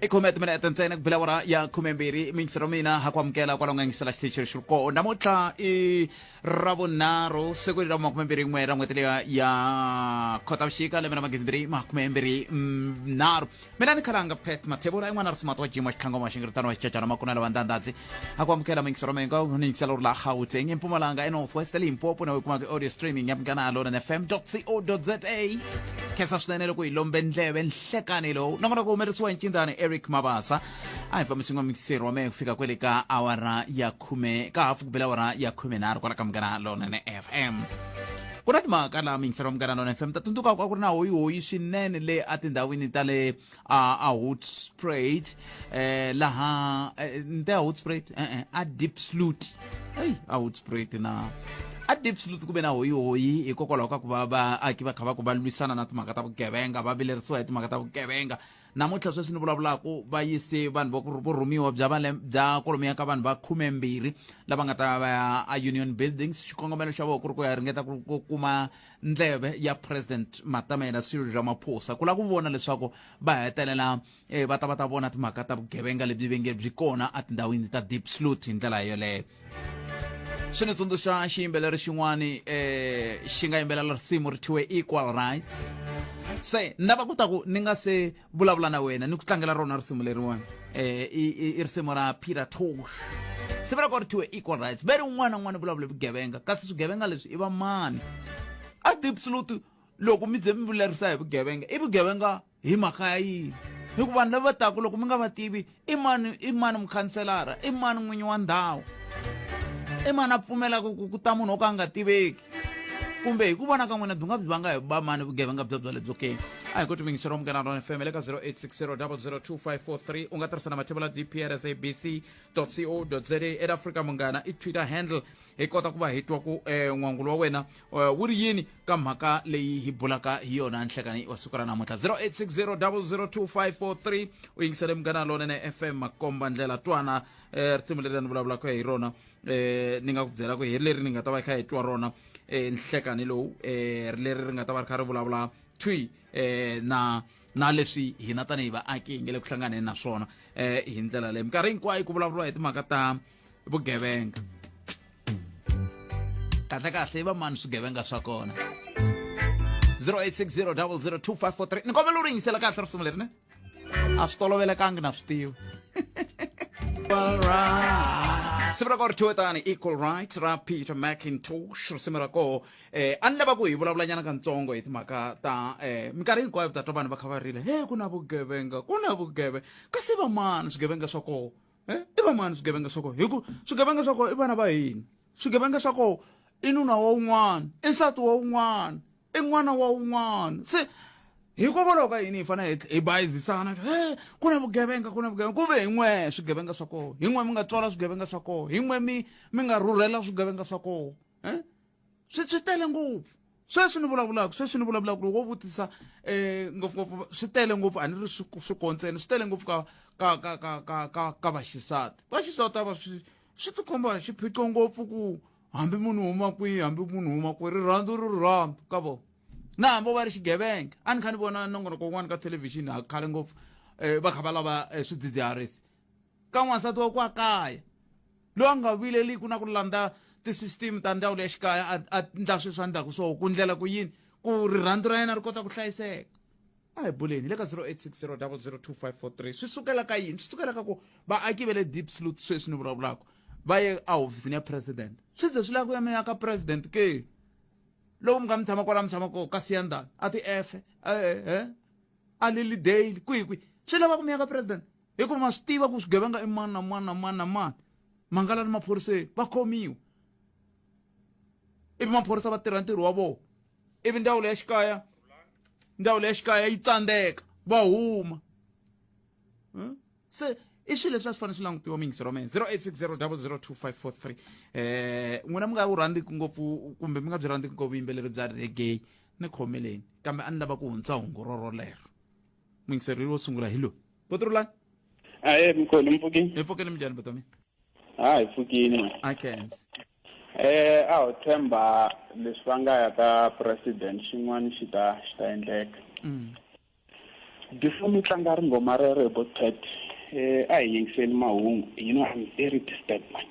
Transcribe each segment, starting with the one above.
Ikumet minute ntsena kubilawara ya khumembiri mingisero mina hakwamukela kwalonga ngisela xitichi xiriko namuntlha i ravunharhu siku ra makumembiri n'we ra n'hweti ya khotavuxika lembe ra magidibiri makumembiri nharhu mina ni Khalanga Pat Mathebula in'wana risumatu wa jima xitlhango ma xingiritano wa xicacana makunela vandandadzi hakwamukela mingisero menga ni ngisela uri la Gauteng eMpumalanga eNorthwest eLimpopo na wikumaka audio streaming ya mkanalo na fm.co.za khensa swinene loko hi lombe ndleve nhlekani lowu nakona ku humerisiwa hi ncindani Eric Mabasa a hi fambisini wa mikiseri wa me kufika kwele ka awara ya khume ka hafu kubela awara ya khume nharhu kwala ka mugana lonene FM ku na timhaka laha mingiseri wa mugana lonene FM ta tsundzuka ku ri na hoyihoyi swinene le atindhawini ta le a Hoedspruit laha nte a Hoedspruit a Diepsloot a Hoedspruit na a Diepsloot ku ve na hoyihoyi hikokwalaho ka ku va vaaki va kha va ku va lwisana na timhaka ta vugevenga va vilerisiwa hi timhaka ta vugevenga namuntlha sweswi ni vulavulaka va yise vanhu vo rhumiwa bya kolomiya ka vanhu va 12 lava nga ta va a Union Buildings xikongomelo xa vona ku ri ku ya ringeta ku kuma ndleve ya President Matamela Cyril Ramaphosa ku lava ku vona leswaku va hetelela va ta vona timhaka ta vugevenga lebyi venge byi kona atindhawini ta Diepsloot hi ndlela yoleyo swi ni tsundzuxa xiyimbeleri xin'wani xi nga yimbelela risimu ri thyiwe Equal Rights se ni lava ku ta ku ni nga se vulavula na wena ni ku tlangela rona risimu leriwani i risimu ra Peter Tosh se vula ku ri thyiwe Equal Rights ve ri un'wana na un'wana vulavula vugevenga kasi swigevenga leswi i va mani a Diepsloot loko mi ze mi vulerisa hi vugevenga i vugevenga hi mhaka ya yini hikuva vanhu lava taku loko mi nga va tivi i mani mukhanselara i mani n'winyi wa ndhawu i mani a pfumela ku ta munhu wo ka a nga tiveki kumbe hi ku vona ka n'wina byi nga byi vanga hi ba mani vugevenga bya lebyo ke a hi koti mingisero wa mugana rona FM le ka 0860002543 u nga tirhisa na Mathebula dp@sabc.co.za eAfrika munghana i Twitter handle hi kota ku va hi twa ku n'wangulo wa wena wu ri yini ka mhaka leyi hi bulaka hi yona nhlekani wa siku ra namuntlha 0860002543 u yingisele mugana lonene FM makomba ndlela twana risimu leri ni vulavulaka hi rona ni nga ku byela ku hi leri ni nga ta va kha hi twa rona nhlekani lowu leri ri nga ta va ri kha ri vulavula twi na leswi hina tanihi vaaki hi nge le ku hlanganeni na swona hi ndlela leyi minkarhi hinkwayo ku vulavuriwa hi timhaka ta vugevenga kahle i va mani swigevenga swa kona 0860002543 ni kombela u ri yingisela kahle risimu leri ne a swi tolovelekangi na swi tiva simu ra koho ri thyiwe tani Equal Rights ra Peter McIntosh risimu ra koho a ni lava ku hi vulavulanyana katsongo hi timhaka ta minkarhi hinkwayo ta twa vanhu va kha va rile ku na vugevenga kasi i va mani swigevenga swa koho i va mani swigevenga swa koho hi ku swigevenga swa koho i vana va hina swigevenga swa koho i nuna wa un'wana i nsati wa un'wana i n'wana wa un'wana se hikokwalaho ka yini hi fanele hi bayizisana ku na vugevenga ku ve hi n'we swigevenga swa koho hi n'we mi nga tswala swigevenga swa koho hi n'we mi nga rhurhela swigevenga swa koho swi tele ngopfu sweswi ni vulavulaka loko wo vutisa ngopfungopfu swi tele ngopfu a ni ri swikontsena swi tele ngopfu ka vaxisati ava swi tikomba hi xiphiqo ngopfu ku hambi munhu huma kwihi rirhandzu ka vona na hambi va ri xigevenga a ni kha ni vona nongonoko wun'wana ka thelevhixini khale ngopfu va kha va lava swidzidziharisi ka n'wansati wa kwa kaya loyi a nga vileliku na ku landza tisystem ta ndhawu leya xikaya a ndla sweswi a ndlaku swoho ku ndlela ku yini ku rirhandzu ra yena ri kota ku hlayiseka a hi buleni le ka 0860002543 swi sukela ka yini swi sukela ka ku vaaki ve le Diepsloot sweswi ni vulavulaka va ye a hofisini ya president swi ze swi lava ku ya meya ka president ke loko mi nga mi tshama kwala mi tshama ko ka siyandani a ti efe a Lilydale kwihi swi lava ku mi ya ka president hikuva ma swi tiva ku swigevenga i mani na mani mangala ni maphoriseni va khomiwa ivi maphorisa va tirha ntirho wa vona ivi ndhawu leya xikaya yi tsandeka va huma se i swilo leswi a swi fanele swi langutiwa mingisero wa mina 0860002543 n'wina mi nga wu rhandziki ngopfu kumbe mi nga byi rhandziki ngopfu vuyimbeleri bya reggae ni khomeleni kambe a ni lava ku hundza hungu rorolero mingiseri wo sungula hi loyi potirulani mkhulu mpfukini hi pfukeni minjhani buti wa mina hi pfukini akens a wu tshemba leswi va nga ya ka president xin'wana xi ta endleka before mi tlanga ringoma rero bot pet a hi yingiseli mahungu, I'm very disturbed man.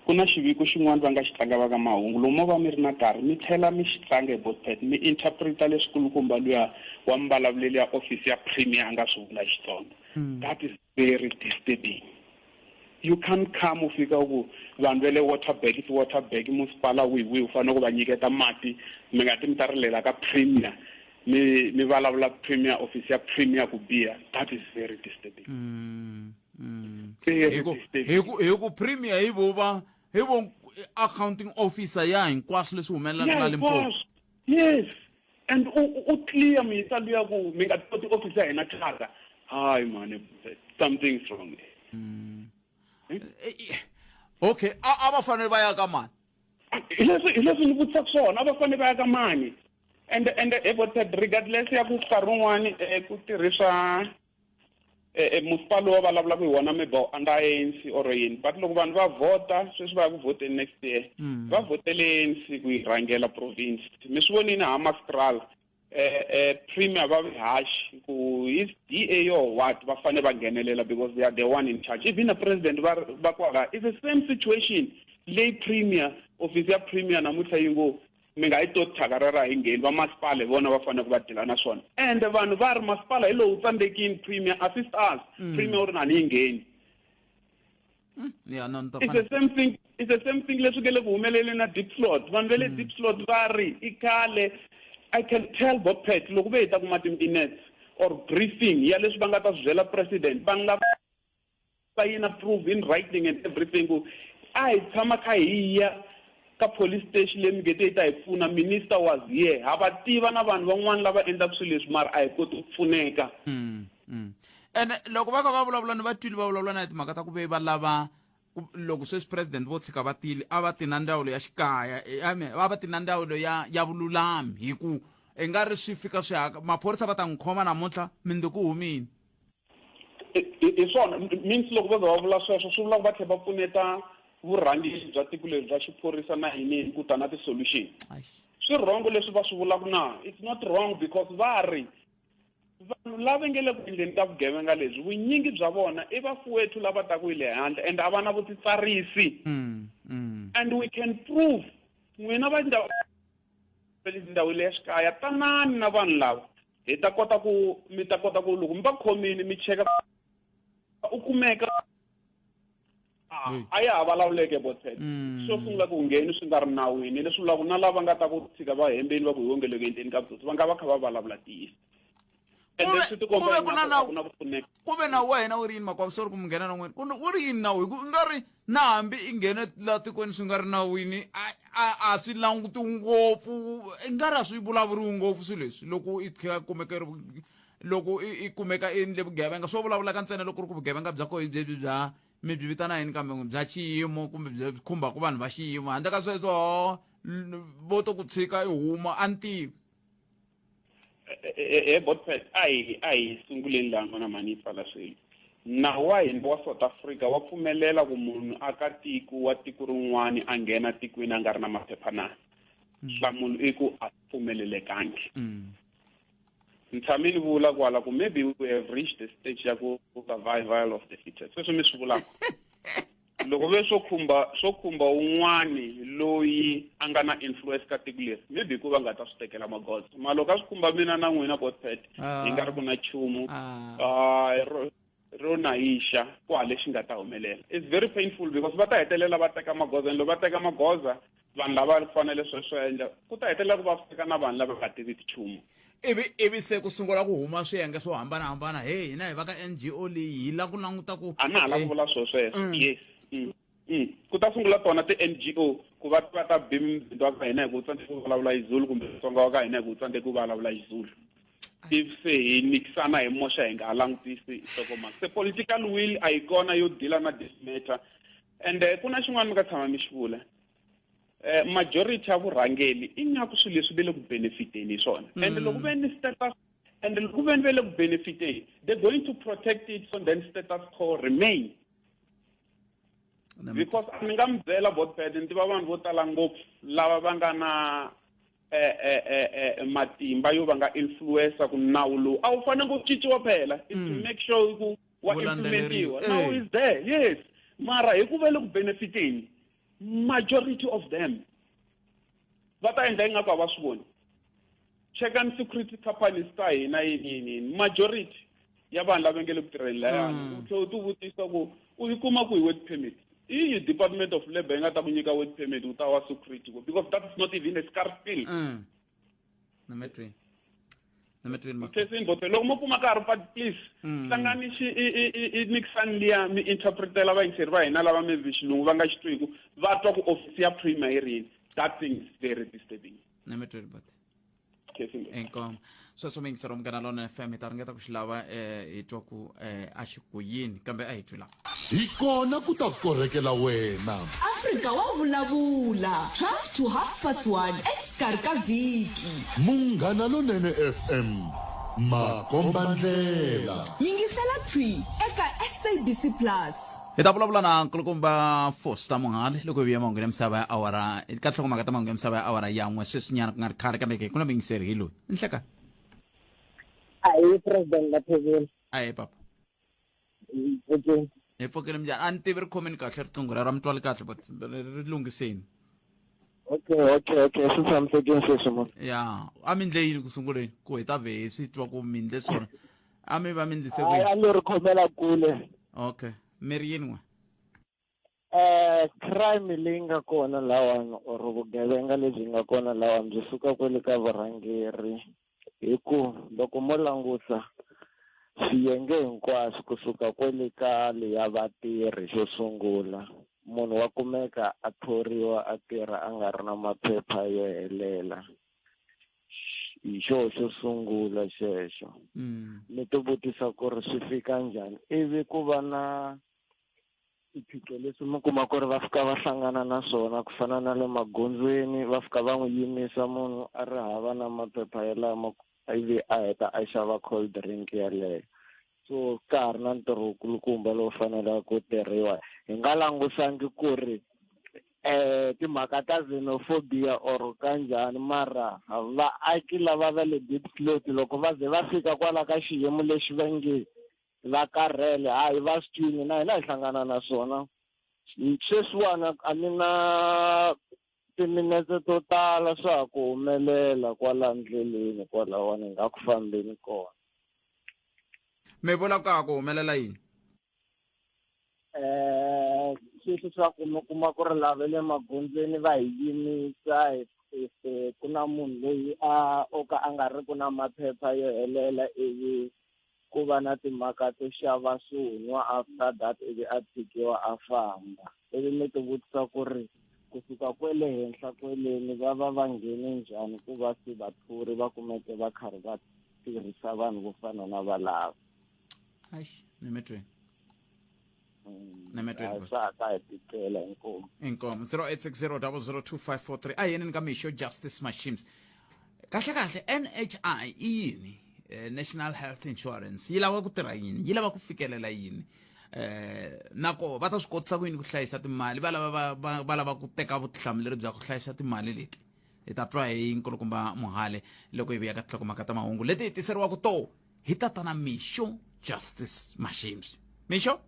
Ku na xiviko xin'wana va nga xi tlanga va ka mahungu lomu va mi ri na nkarhi mi tlhela mi xi tlanga hi bot pet mi interpreta leswikulukumba luya wa mbalavuleli ya office ya premier a nga swi vula Xitsonga. That is very disturbing. You can't come ufika ku vanhu vele waterberg municipala wihi u fanele ku va nyiketa mati mi nga ti mi ta rilela ka premier mi vulavula premier office ya premier ku biha. That is very disturbing. Hiku premier hi vo accounting officer ya hinkwaswo leswi humelelaka la Limpopo. Yes, and u clear mi ta luya ku mi nga ti officer hina tlhaka. Hayi man, something's wrong. Okay, aba fanele va ya ka mani? Hileswi ni vutisaka swona, ava fanele va ya ka mani? And regardless ya ku nkarhi wun'wani ku tirhisa municipal wa vulavula ku hi wona maybe under ANC or yini, but loko vanhu va vota sweswi va ya ku voteni next year va votele ANC ku yi rhangela province. Mi swi vonile Hammanskraal premier va hash ku his DA or what va fanele va nghenelela because they are the one in charge. Even the president va kwala it's the same situation. Lay premier office ya premier namuntlha yi ngo mi nga yi to thakarera hi ngheni va masipala vona va fanele ku va dila na swona, and vanhu va ri masipala hi lowu tsandzekini premier assist us premier u ri na ni ngheni. It's the same thing. It's the same thing leswi ke le ku humeleleni na deep slot. Vanhu vele deep slot va ri i khale. I can tell Bob Pet loko ve ta kuma ti-minutes or briefing ya leswi va nga ta swi byela president va nga va yina prove in writing and everything ku a hi tshama kha hi ya ka police station leyi mi nge te yi ta hi pfuna, minister was here, ha va tiva na vanhu van'wana lava endlaka swilo leswi mara a hi koti ku pfuneka. And loko va ka va vulavula ni vatwili va vulavula na timhaka ta ku ve va lava loko sweswi president vo tshika va tile a va ti na ndzawulo ya xikaya a va ti na ndzawulo ya vululami hi ku i nga ri swi fika swi haka maphorisa va ta n'wi khoma namuntlha mindzuku humini. Hi swona means loko va za va vula sweswo swi vula ku va tlhela va pfuneta vurhangeri bya tiko leri bya xiphorisa na yini ku ta na ti-solution. Swi wrong leswi va swi vulaka na, it's not wrong because va ri vanhu lava nge le ku endleni ka vugevenga lebyi vunyingi bya vona i vafuwethu lava taku hi le handle and a va na vutitsarisi and we can prove n'wina va ndhawu le ya xikaya tanani na vanhu lava hi ta kota ku mi ta kota ku loko mi va khomini mi cheka u kumeka a ya ha vulavuleke botshet swo sungula ku ngheni swi nga ri nawini leswi vulaka na lava nga ta ku tshika va hembeni va ku hi wongeleke endleni ka vutsotsi va nga va kha va vulavula tiyisa. Ku ve na wena u ri yini makwavo swi ri ku mi nghena na n'wina u ri yini nawu hi ku nga ri na hambi i nghene la tikweni swi nga ri nawini a swi langutiwi ngopfu i nga ri a swi vulavuriwi ngopfu swilo leswi loko i loko i kumeka i endle vugevenga swo vulavulaka ntsena loko ri ku vugevenga bya koho byebyi bya mi byi vitana yini kambe bya xiyimo kumbe byi khumbaka vanhu va xiyimo handle ka sweswo vo to ku tshika i huma a ntivi. Botpet a hi sunguleni langa na manipala swilo nawu wa hina wa South Africa wa pfumelela ku munhu aka tiko wa tiko rin'wana a nghena tikweni a nga ri na maphepha na nhlamulo i ku a pfumelelekangi. Ni tshame ni vula kwala ku maybe we have reached the stage ya ku survival of the fittest sweswo mi swi vulaka loko ve swo khumba un'wani loyi a nga na influence ka tiko leri maybe ku va nga ta swi tekela magoza ma loko a swi khumba mina na n'wina Botpet hi nga ri ku na chumu ro na isha kwale xi nga ta humelela. It's very painful because va ta hetelela va teka magoza and loko va teka magoza vanhu lava fanele sweswo endla ku ta hetelela ku va fika na vanhu lava nga tivi tichumu ivi se ku sungula ku huma swiyenge swo hambanahambana hey hina hi va ka NGO leyi hi la ku languta ku a na ha la ku vula sweswo yes ku ta sungula tona ti-NGO ku va ta bindzu wa ka hina hi ku tsandze ku vulavula xizulu kumbe Xitsonga wa ka hina hi ku tsandze ku vulavula xizulu if se hi nikisana hi moxa hi nga ha langutisi nhlokomhaka se political will a yi kona yo deala na this matter and ku na xin'wana mi nga tshama mi xi vula majority ya vurhangeli i ngaku swilo leswi ve le ku benefiteni hi swona and loko ve ni status and loko ve ni ve le ku benefiteni they're going to protect it so then status quo remain because a ni nga mi byela Botpet ni tiva vanhu vo tala ngopfu lava va nga na matimba yo va nga influencer ku nawu lowu a wu fanele ku cinciwa phela to make sure ku wa implementiwa now is there yes mara hi ku va le ku benefiteni majority of them va ta endla ingaku a va swi voni checkan security companies ta hina yini majority ya vanhu lava nge le ku tirheni layani u tlhela u ti vutisa ku u yi kuma ku hi work permit i department of labor yi nga ta ku nyika work permit u ta wa security because that is not even a scarce skill Kensini bote loko mo kuma nkarhi but please hlanganisi i mixani liya mi interpretela vayingiseri va hina lava maybe xilungu va nga xi twiku va twa ku ofisi ya primary that thing is very disturbing enkom sweswo mingisero mugana lona FM ta ringeta ku xi lava hi twa ku a xi kuyini kambe a hi twi lava hi kona ku ta korekela wena Afrika Wa Vulavula 12 to 1:30 exikarhi ka vhiki munghana lonene FM makombandlela yingisela twi eka SABC Plus hi ta vulavula na nkulukumba Foster Mogale loko hi vuya mahungu ya misava ya awara ka nhlokomhaka ta mahungu ya misava ya awara yan'we sweswinyana ku nga ri khale kambe ku na mingiseri hi loyi ni hleka Ayi President Mathebula. aye papa Okay. hi pfukile njhani a ni tivi ri khomeni kahle riqingho ra mutwali kahle but ri lunghiseni Okay. Swi tshamisekile sweswi mona. ya a mi ndle yini ku sunguleni ku hi ta ve hi swi twa ku mi ndle swona a mi va mi ndlise ku A ni ri khomela kule. okay mi ri yini n'we Crime leyi nga kona lawani or vugevenga lebyi nga kona lawani byi suka kwele ka vurhangeri hi ku loko mo langusa swiyenge hinkwaswo kusuka kwele ka leya vatirhi xo sungula munhu wa kumeka a thoriwa a tirha a nga ri na maphepha yo helela hi xo sungula xexo ni ti vutisa ku ri swi fika njhani ivi ku va na swiphiqo leswi mi kuma ku ri va fika va hlangana na swona ku fana na le magondzweni va fika va n'wi yimisa munhu a ri hava na maphepha yalamo ivi a heta a xava cold drink yaleyo so ka ha ri na ntirho wukulukumba lowu fanelaka ku tirhiwa hi nga langusangi ku ri timhaka ta xenophobia or kanjhani mara vaaki lava va le Diepsloot loko va ze va fika kwala ka xiyimo lexi va nge va karhele hayi va switwini na hina hi hlangana na swona sweswiwana a ni na timinetse to tala swa ku humelela kwala ndleleni kwalawani hi nga ku fambeni kona mi vula ka ku humelela yini sweswi swa ku mi kuma ku ri lava le magondzweni va hi yimisa ku na munhu loyi o ka a nga ri ku na maphepha yo helela ivi ku va na timhaka to xava swo nwa after that ivi a tshikiwa a famba ivi mi ti vutisa ku ri kusuka kwele henhla kweleni va va va nghene njhani ku va se vathori va kumeke va karhi va tirhisa vanhu vo fana na valava ni mi twini swa ka hi tikela inkomu inkomo 0860002543 a yeneni ka mixo justice machines kahle NHI i yini National Health Insurance yi lava ku tirha yini yi lava ku fikelela yini nako va ta swi kotisa ku yini ku hlayisa timali va lava ku teka vutihlamuleri bya ku hlayisa timali leti hi ta twa hi nkulukumba Mogale loko hi vuya ka nhlokomhaka ta mahungu leti hi tiseriwaka to hi tatana mixo justice machines mixo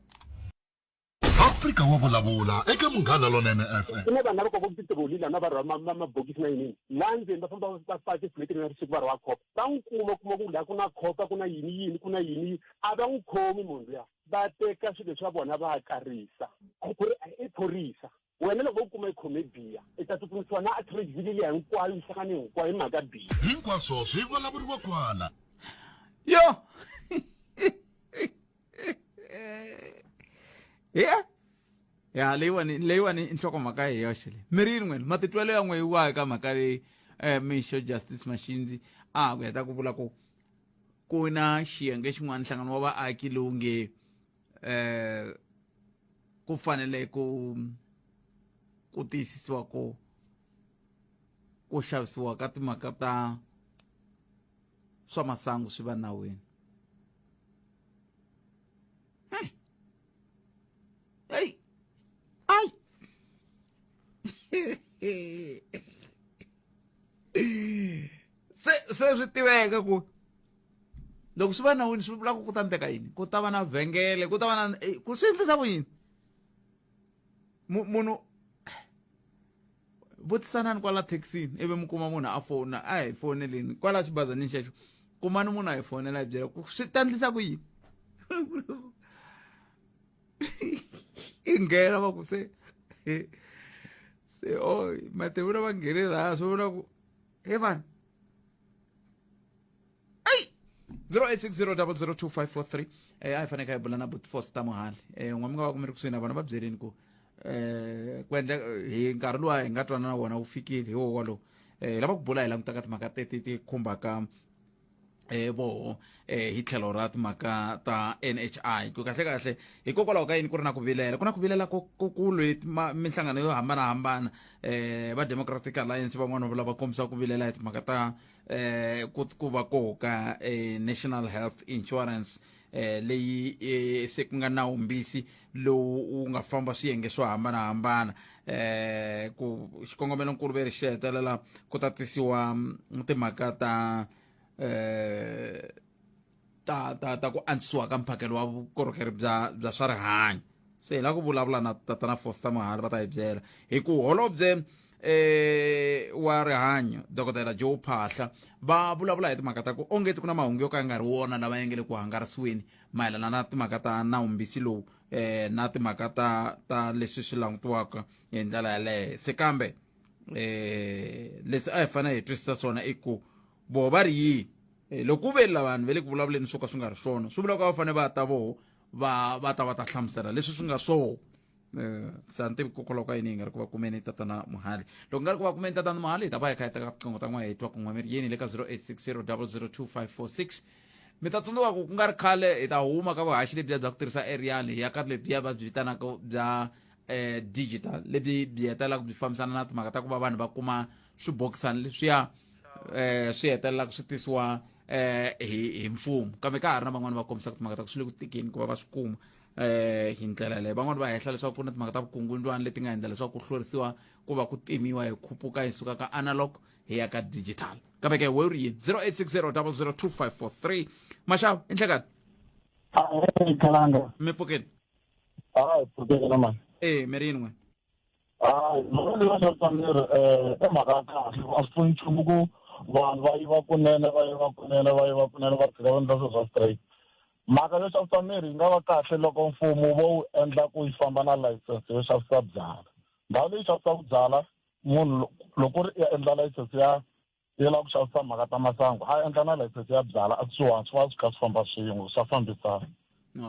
Afrika Wa Vulavula eka munghana lonene FM kuna vanhu lava koko ku titirolila na va rhwa mabokisi na yini laha ndzeni va famba va pake fuleti na risiku va rhwa khopa va n'wi kuma ku laha ku na khopa ku na yini ku na yini a va n'wi khomi munhu luya va teka swilo swa vona va karisa i phorisa wena loko u kuma i khome biya i ta tsutsumisiwa na attribute liya hinkwayo yi hlangane hinkwayo hi mhaka biya hinkwaswo swi vulavuriwa kwala yo ya leyiwani nhlokomhaka hi yoxe leyi mi ri yini n'wena matitwelo ya n'we wa eka mhaka leyi mixo justice machines ku heta ku vula ku na xiyenge xin'wana nhlangano wa vaaki lowu nge ku fanele ku tiyisisiwa ku xavisiwa ka timhaka ta swa masangu swi va nawini hey ay se swi tiveka ku loko swi va nawini swi vula ku ta ndeka yini ku ta va na vhengele ku ta va na ku swi endlisa ku yini munhu vutisanani kwala taxini ivi mi kuma munhu a fona a hi foneleni kwala xibazanini xexo kumani munhu a hi fonela hi byela ku swi ta endlisa ku yini i nghena va ku se Mathebula va nghene laha swi vula ku he vanhu 0860002543 a hi faneke hi bula na Foster Mohale n'wa mi nga va ku mi ri kusuhi na vona va byeleni ku ku endla hi nkarhi luwa hi nga twana na wona wu fikile hi woho walowo lava ku bula hi langutaka timhaka ti khumbaka voho hi tlhelo ra timhaka ta NHI ku kahle hikokwalaho ka yini ku ri na ku vilela ku na ku vilela kukulu hi minhlangano yo hambanahambana va Democratic Alliance van'wana va lava kombisa ku vilela hi timhaka ta ku va koho ka National Health Insurance leyi se ku nga nawumbisi lowu wu nga famba swiyenge swo hambanahambana ku xikongomelonkulu ve ri xi hetelela ku tatisiwa timhaka ta ku antswisiwa ka mphakelo wa vukorhokeri bya swa rihanyo se hi la ku vulavula na tatana Foster Mohale va ta hi byela hi ku holobye wa rihanyo dokodela Joe Phahla va vulavula hi timhaka ta ku ongeti ku na mahungu yo ka ya nga ri wona lama ya nge le ku hangarisiweni mayelana na timhaka ta nawumbisi lowu na timhaka ta leswi swi langutiwaka hi ndlela yaleyo se kambe leswi a hi fanele hi twisisa swona i ku voho va ri yini loko ku velela vanhu ve le ku vulavuleni swo ka swi nga ri swona swi vula ku va fanele va ta voho va ta hlamusela leswi swi nga swona sa ntivi kokwalaho ka yini hi nga ri ku va kumeni tatana Mohale loko nga ri ku va kumeni tatana Mohale hi ta va hi kha hi teka tiqingho ta n'wana hi twa ku n'wa mi ri yini le ka 0860002546 mi ta tsundzuka ku nga ri khale hi ta huma ka vuhaxi lebyiya bya ku tirhisa aerial hi ya ka lebyiya va byi vitanaka bya digital lebyi byi hetelelaka byi fambisana na timhaka ta ku va vanhu va kuma swibokisana leswiya swi hetelelaka swi tisiwa hi mfumo kambe ka ha ri na van'wana va kombisaka timhaka ta ku swi le ku tikeni ku va va swi kuma hi ndlela leyo van'wana va hehla leswaku ku na timhaka ta vukungundzwana leti nga endla leswaku ku hlwerisiwa ku va ku timiwa hi khuphuka hi suka ka analog hi ya ka digital kambe ke we ri yini 0860002543 maxava i nhlekani Khalanga mi pfukeni pfukeni na mani mi ri yini n'we loko va xavisa miri mhaka ya kahle a swi pfuni nchumu ku vanhu va yiva kunene va fika va endla swilo swa straight mhaka yo xavisa mirhi yi nga va kahle loko mfumo vo wu endla ku yi famba na layisense yo xavisa byala ndhawu leyi xavisaka byala munhu loko ri ya endla layisense ya lava ku xavisa mhaka ta masangu a endla na layisense ya byala a kusuhani swi va swi kha swi famba swin'we swa fambisana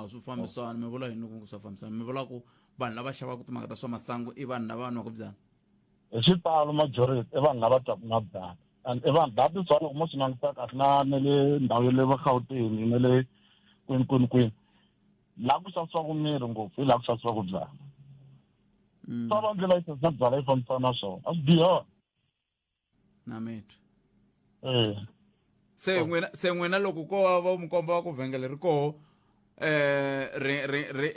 swi fambisana mi vula yini ku swa fambisana mi vula ku vanhu lava xavaka timhaka ta swa masangu i vanhu lava nwaka byala hi xitalo majority i vanhu lava twaku na byala and i vanhu that is why loko mo swi languta kahle na le ndhawu ya le va Gauteng na le kwini laha ku xavisiwaku mirhi ngopfu hi laha ku xavisiwaku byala swa va ndlela yi na byala yi fambisana na swona a swi biha na mitwa se n'wina loko ko va mukomba wa ku vhengele ri koho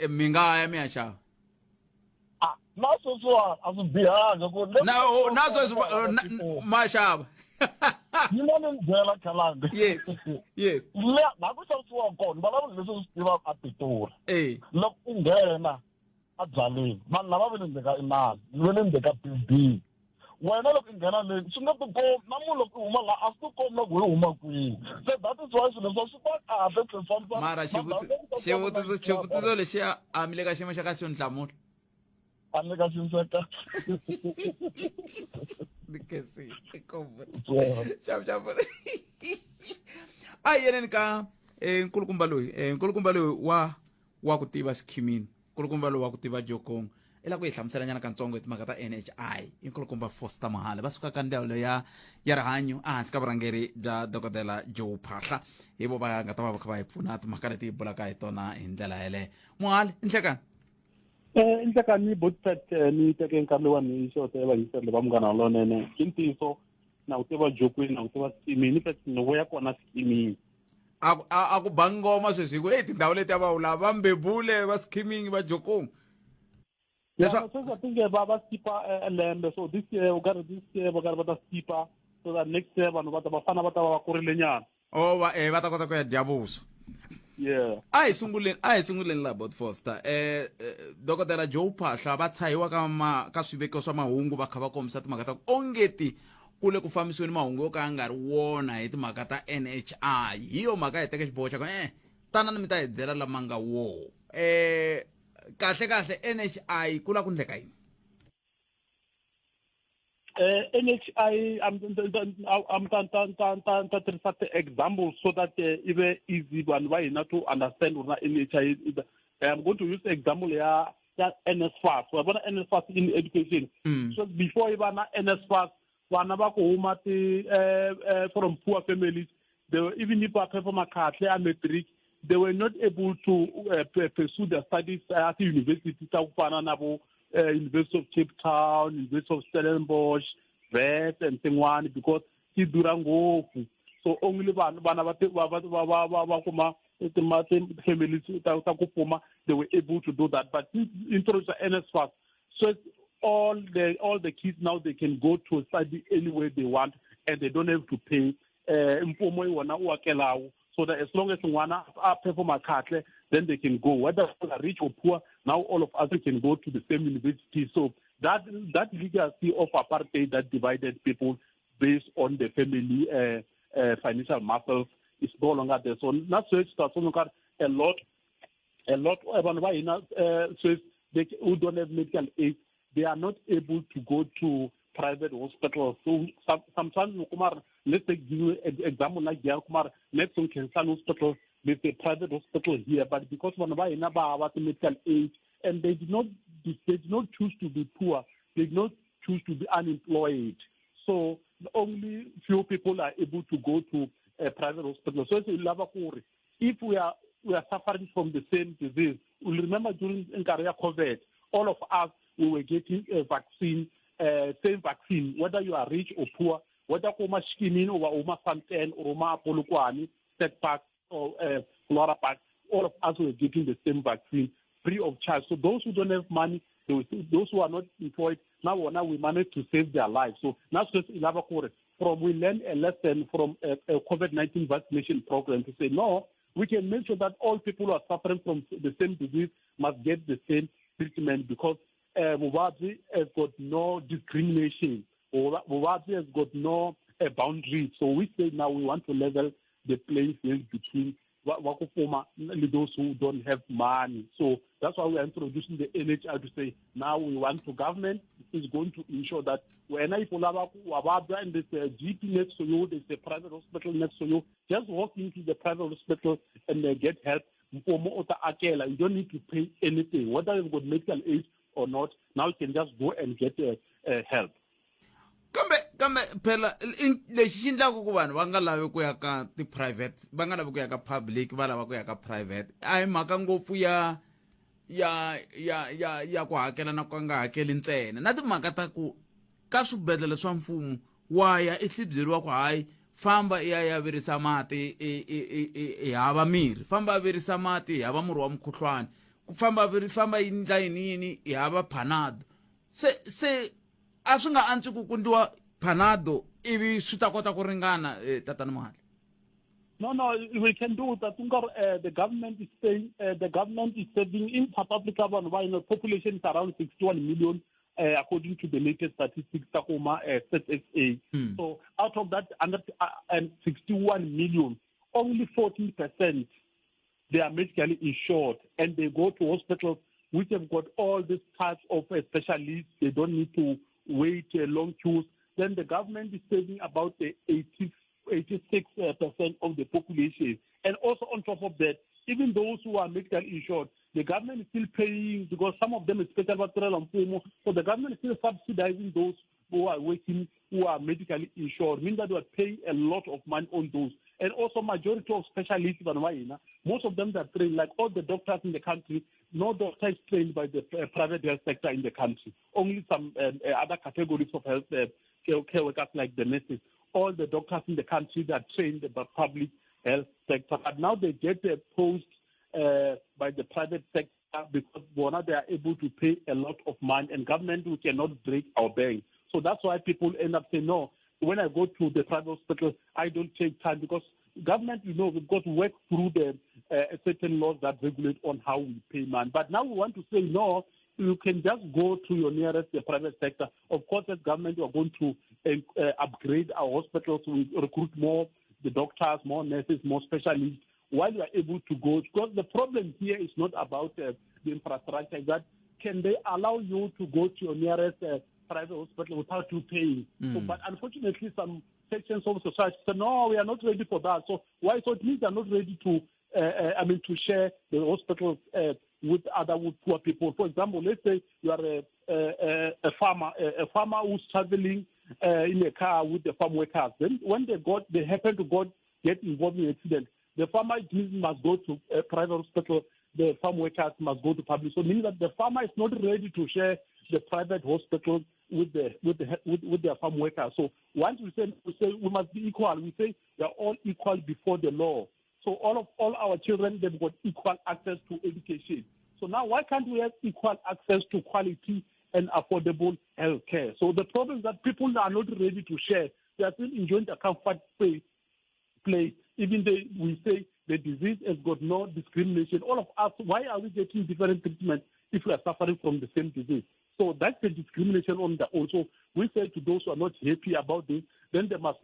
mi nga ya mi ya xava na sweswiwani a swi bihanga ku na sweswi ma xava yi na ni byela Khalanga yes laha ku xavisiwa kona vulavula leswi swi tivaka a Pitori loko u nghena a byaleni vanhu lava ve le ndzeni ka inani ve le ndzeni ka building wena loko i nghena leni swi nga tikomi na munhu loko i huma laha a swi tikomi loko hi huma kwihi se that is why swilo leswi swi ta kahle swi fambisa mara xivutiso lexi a mi le ka xiyimo xa ka xo ni hlamula a ni le ka xinseka a hi yeneni ka nkulukumba loyi wa ku tiva xikhimini nkulukumba loyi wa ku tiva jokong i la ku hi hlamuselanyana katsongo hi timhaka ta NHI i nkulukumba Foster Mohale va suka ka ndhawu ya rihanyo ehansi ka vurhangeri bya dokodela Joe Phahla hi vo va nga ta va va kha va hi pfuna timhaka leti hi bulaka hi tona hi ndlela yeleyo Mohale i nhlekani inhlekani ni botsat ni teke nkarhi lewani ni xota vayingiseri va munghana lonene ke ntiyiso na ku tiva jokwini na ku tiva skimini ka no ya kona skimini a ku bangi ngoma sweswi ku tindhawu leti ya va wu lava va mbebule va skimming va jokong leswa so I think ba skipa lembe so this year we got va ta skipa so that next year vanhu vafana va ta va kurile nyana. o va ta kota ku ya dya vuswa. Yeah. a hi sunguleni la bot foster dokotela Joe Phahla va tshayiwa ka swiveko swa mahungu va kha va kombisa timhaka ta ongeti kule ku fambisiweni mahungu yo ka nga ri wona hi timhaka ta NHI hi yo mhaka hi teke xiboho xa ku tanani mi ta hi byela lama nga wo kahle NHI ku la ku ndleka yini. NHI I'm tirhisa example so that even easy vanhu va hina to understand na NHI. I'm going to use example ya NSFAS. Wa bona NSFAS in education. So before iba na NSFAS vana va ku huma from poor families, they were, even if I from a kahle a matric, they were not able to pursue their studies at the university ta ku fana na vo University of Cape Town, University of Stellenbosch, West and Tengwane, because ti dura ngopfu. So only vana va kuma families ta ku puma, they were able to do that. But introduce NSFAS, so all the kids now they can go to study anywhere they want and they don't have to pay. So that as long as one perform a kahle, then they can go. Whether they are rich or poor, now all of us can go to the same university. So that legacy of apartheid that divided people based on the family financial muscles is no longer there. So not so it's a lot who don't have medical aid, they are not able to go to private hospitals. So sometimes, let's take example like Kumar, next to Khensani Hospital, there's a private hospital here, but because one of our medical aid, and they did not choose to be poor, they did not choose to be unemployed. So only few people are able to go to a private hospital. So it's a lavakuri. If we are suffering from the same disease, we remember during COVID, all of us we were getting a vaccine. Same vaccine, whether you are rich or poor, whether Oma Shikinin or Oma Santen or Oma Polukwane, Set Park or Flora Park, all of us were getting the same vaccine free of charge. So those who don't have money, those who are not employed, now we managed to save their lives. So now we learned a lesson from a COVID-19 vaccination program to say, no, we can make sure that all people who are suffering from the same disease must get the same treatment, because Muvadzi has got no discrimination. Muvadzi has got no boundaries. So we say now we want to level the playing field between Wakufoma and those who don't have money. So that's why we are introducing the NHI to say now we want the government is going to ensure that when I pull up and there's a GP next to you, there's a private hospital next to you, just walk into the private hospital and get help. You don't need to pay anything, whether you've got medical aid or not. Now you can just go and get help. kambe phela lexi xi endlaka ku vanhu va nga lavi ku ya ka ti-private, va nga lavi ku ya ka public, va lava ku ya ka private, a hi mhaka ngopfu ya ku hakela na ku nga hakeli ntsena, na timhaka ta ku ka swibedhlele swa mfumo wa ya i hlibzeriwa ku hayi famba ya virisa mati i hava mirhi, famba ya virisa mati i hava murhi wa mukhuhlwana, famba yi ndla yini i hava panado. Se a swi nga antswi ku kundiwa panado ivi swi ta kota ku ringana tatana Mogale? No, we can do that. The government is saying the government is saving in South Africa. Population is around 61 million, according to the latest statistics. Takoma SSA. So out of that 61 million, only 14% they are medically insured, and they go to hospitals which have got all these types of specialists. They don't need to wait long queues. Then the government is saving about 86% of the population. And also on top of that, even those who are medically insured, the government is still paying, because some of them is special, so the government is still subsidizing those who are working, who are medically insured, meaning that they are paying a lot of money on those. And also majority of specialists, most of them are trained, like all the doctors in the country, no doctor is trained by the private health sector in the country. Only some other categories of health care workers like the nurses. All the doctors in the country that are trained by public health sector. But now they get a post by the private sector because they are able to pay a lot of money, and government, we cannot break our bank. So that's why people end up saying, no, when I go to the private hospital, I don't take time because government, we've got to work through the certain laws that regulate on how we pay money. But now we want to say, no, you can just go to your nearest private sector. Of course, as government, we are going to upgrade our hospitals. We recruit more the doctors, more nurses, more specialists, while you are able to go. Because the problem here is not about the infrastructure, that can they allow you to go to your nearest private hospital without you paying? So, but unfortunately, some sections of society say, no, we are not ready for that. So why? So it means they are not ready to, to share the hospitals with poor people. For example, let's say you are a farmer who's traveling in a car with the farm workers. Then when they happen to get involved in an accident, the farmer must go to a private hospital. The farm workers must go to public. So meaning that the farmer is not ready to share the private hospital with their farm workers. So once we say we must be equal, we say we are all equal before the law. So all our children, they've got equal access to education. So now why can't we have equal access to quality and affordable health care? So the problem is that people are not ready to share. They are still enjoying the comfort place. Even we say the disease has got no discrimination. All of us, why are we getting different treatment if we are suffering from the same disease? So that's the discrimination on the also. We say to those who are not happy about this, then they must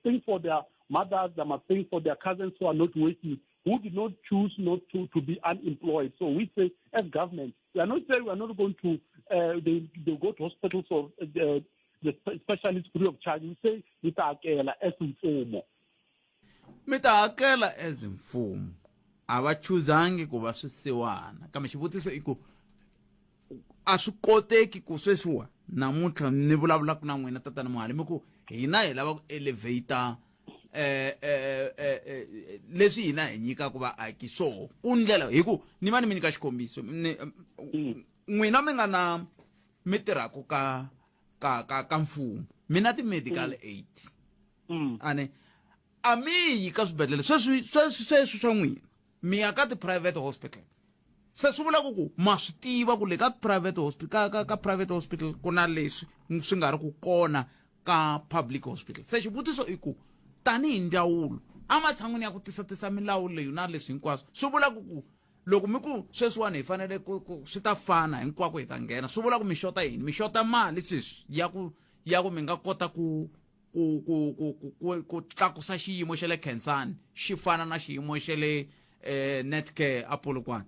think for their mothers, they must think for their cousins who are not working, who did not choose not to be unemployed. So we say, as government, we are not saying we are not going to they go to hospitals or the specialists free of charge. We say mitakela as mfumo. Mitakela as mfumo. Ava chuzangi ku va swisiwana. Kambe xivutiso I ku a swi koteki ku sweswiwa namuntlha ni vulavulaka na n'wina tatana Mogale mi ku hina hi lava ku elevata leswi hina hi nyikaka vaaki swoho ku ndlela hi ku ni va ni mi nyika xikombiso n'wina mi nga na mi tirhaka ka mfumo mina ti-medical aid ane a mi yi ka swibedhlele sweswi swa n'wina mi ya ka ti-private hospital se swi vula ku ma swi tiva ku le ka private hospital ka private hospital ku na leswi swi nga ri ku kona ka public hospital. Se xivutiso I ku tanihi ndzawulo ematshan'wini ya ku tisa milawu leyi na leswi hinkwaswo swi vula ku loko mi ku sweswiwani hi fanele ku swi ta fana hinkwako hi ta nghena swi vula ku mi xota yini mi xota mali sweswi ya ku mi nga kota ku tlakusa xiyimo xa le Khensani xi fana na xiyimo xa le Netcare Apolokwane.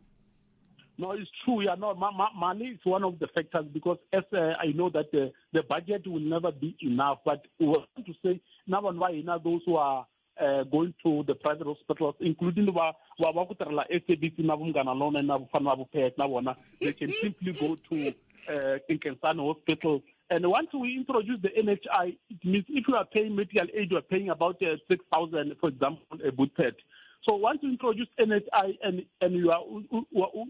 No, it's true. Yeah, no, money is one of the factors because as I know that the budget will never be enough. But we want to say now and why those who are going to the private hospitals, including SABC, they can simply go to Khensani Hospital. And once we introduce the NHI, it means if you are paying medical aid, you are paying about 6,000, for example, a good pet. So once you introduce NHI and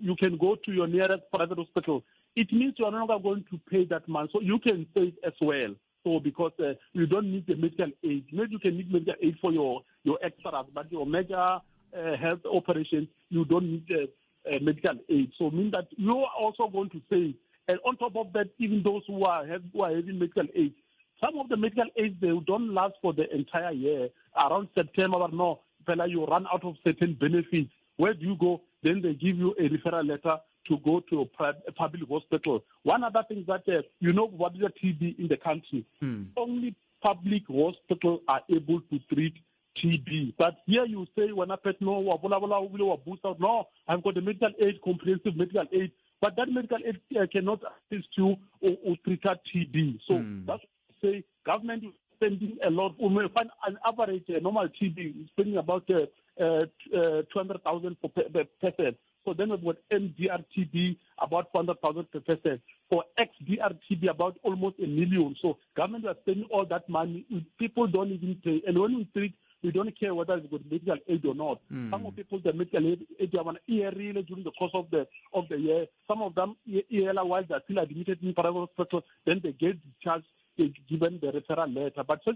you can go to your nearest private hospital, it means you are no longer going to pay that money. So you can save as well. So because you don't need the medical aid. Maybe you can need medical aid for your extras, but your major health operations, you don't need medical aid. So it means that you are also going to save. And on top of that, even those who are having medical aid, some of the medical aids, they don't last for the entire year. Around September, no. You run out of certain benefits. Where do you go? Then they give you a referral letter to go to a public hospital. One other thing that, what is the TB in the country? Only public hospitals are able to treat TB. But here you say, when a person, no, I've got a medical aid, comprehensive medical aid, but that medical aid cannot assist you or treat TB. So that's why I say government spending a lot. We may find an average normal TB spending about 200,000 per person. So then we've got MDR TB about 400,000 per person. For XDR TB about almost 1 million. So government are spending all that money. People don't even pay. And when we treat, we don't care whether it's got medical aid or not. Some of people, the medical aid, they have an ERL during the course of the year. Some of them, ERL, while they're still admitted in private hospital, then they get discharged, given the referral letter. But such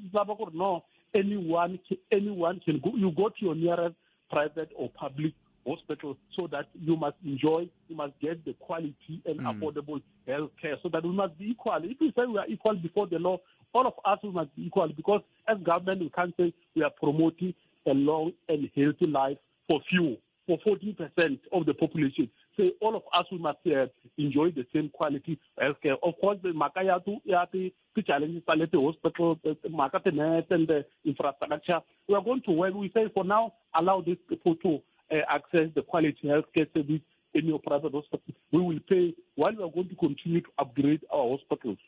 no, anyone can go. You go to your nearest private or public hospital so that you must get the quality and affordable health care. So that we must be equal. If we say we are equal before the law, all of us we must be equal, because as government we can't say we are promoting a long and healthy life for few, for 14% of the population. So all of us we must enjoy the same quality healthcare. Of course, the the challenges are the hospital, the market net, and the infrastructure. We are going to work. We say for now, allow these people to access the quality healthcare service in your private hospital. We will pay while we are going to continue to upgrade our hospitals.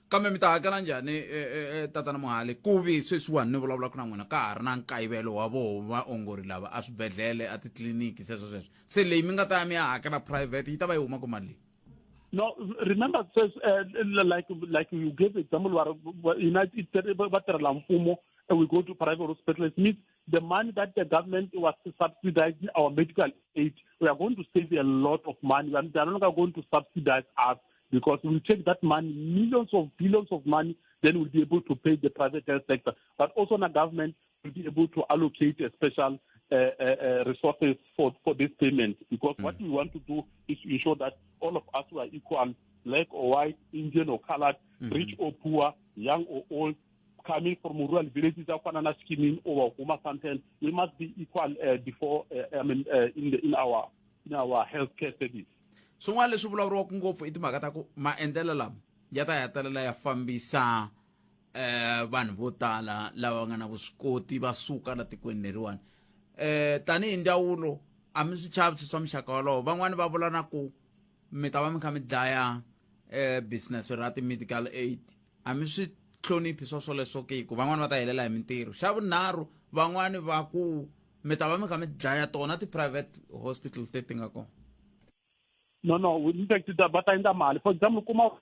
kambe mi ta hakela njhani tatana Mogale ku vi sweswiwani ni vulavulaka na n'wina ka ha ri na nkayivelo wa voho vaongori lava a swibedhlele a titliliniki sweswo se leyi mi nga ta ya mi ya hakela private yi ta va yi huma ku mali leyi? No, remember, like you gave example, United and we go to private hospitals. It means the money that the government was subsidizing our medical aid, we are going to save a lot of money. And they are not going to subsidize us, because we take that money, millions of billions of money, then we'll be able to pay the private health sector. But also the government will be able to allocate a special resources for this payment, because what we want to do is to ensure that all of us are equal, black or white, Indian or colored, rich or poor, young or old, coming from rural villages, or huma content. We must be equal before in our healthcare service. swin'wana leswi vulavuriwaka ngopfu i timhaka ta ku maendlelo lama ya ta hetelela ya fambisa vanhu vo tala lava nga na vuswikoti va suka la tikweni leriwani tanihi ndzawulo a mi swi chavi swa muxaka wolowo. Van'wani va vula na ku mi ta va mi kha mi dlaya business ra ti-medical aid, a mi swi hloniphi swoleswo ke ku van'wani va ta helela hi mintirho. Xa vunharhu van'wani va ku mi ta va mi kha mi dlaya tona ti-private hospitals leti nga kona. No, we need to but in the mali. For example,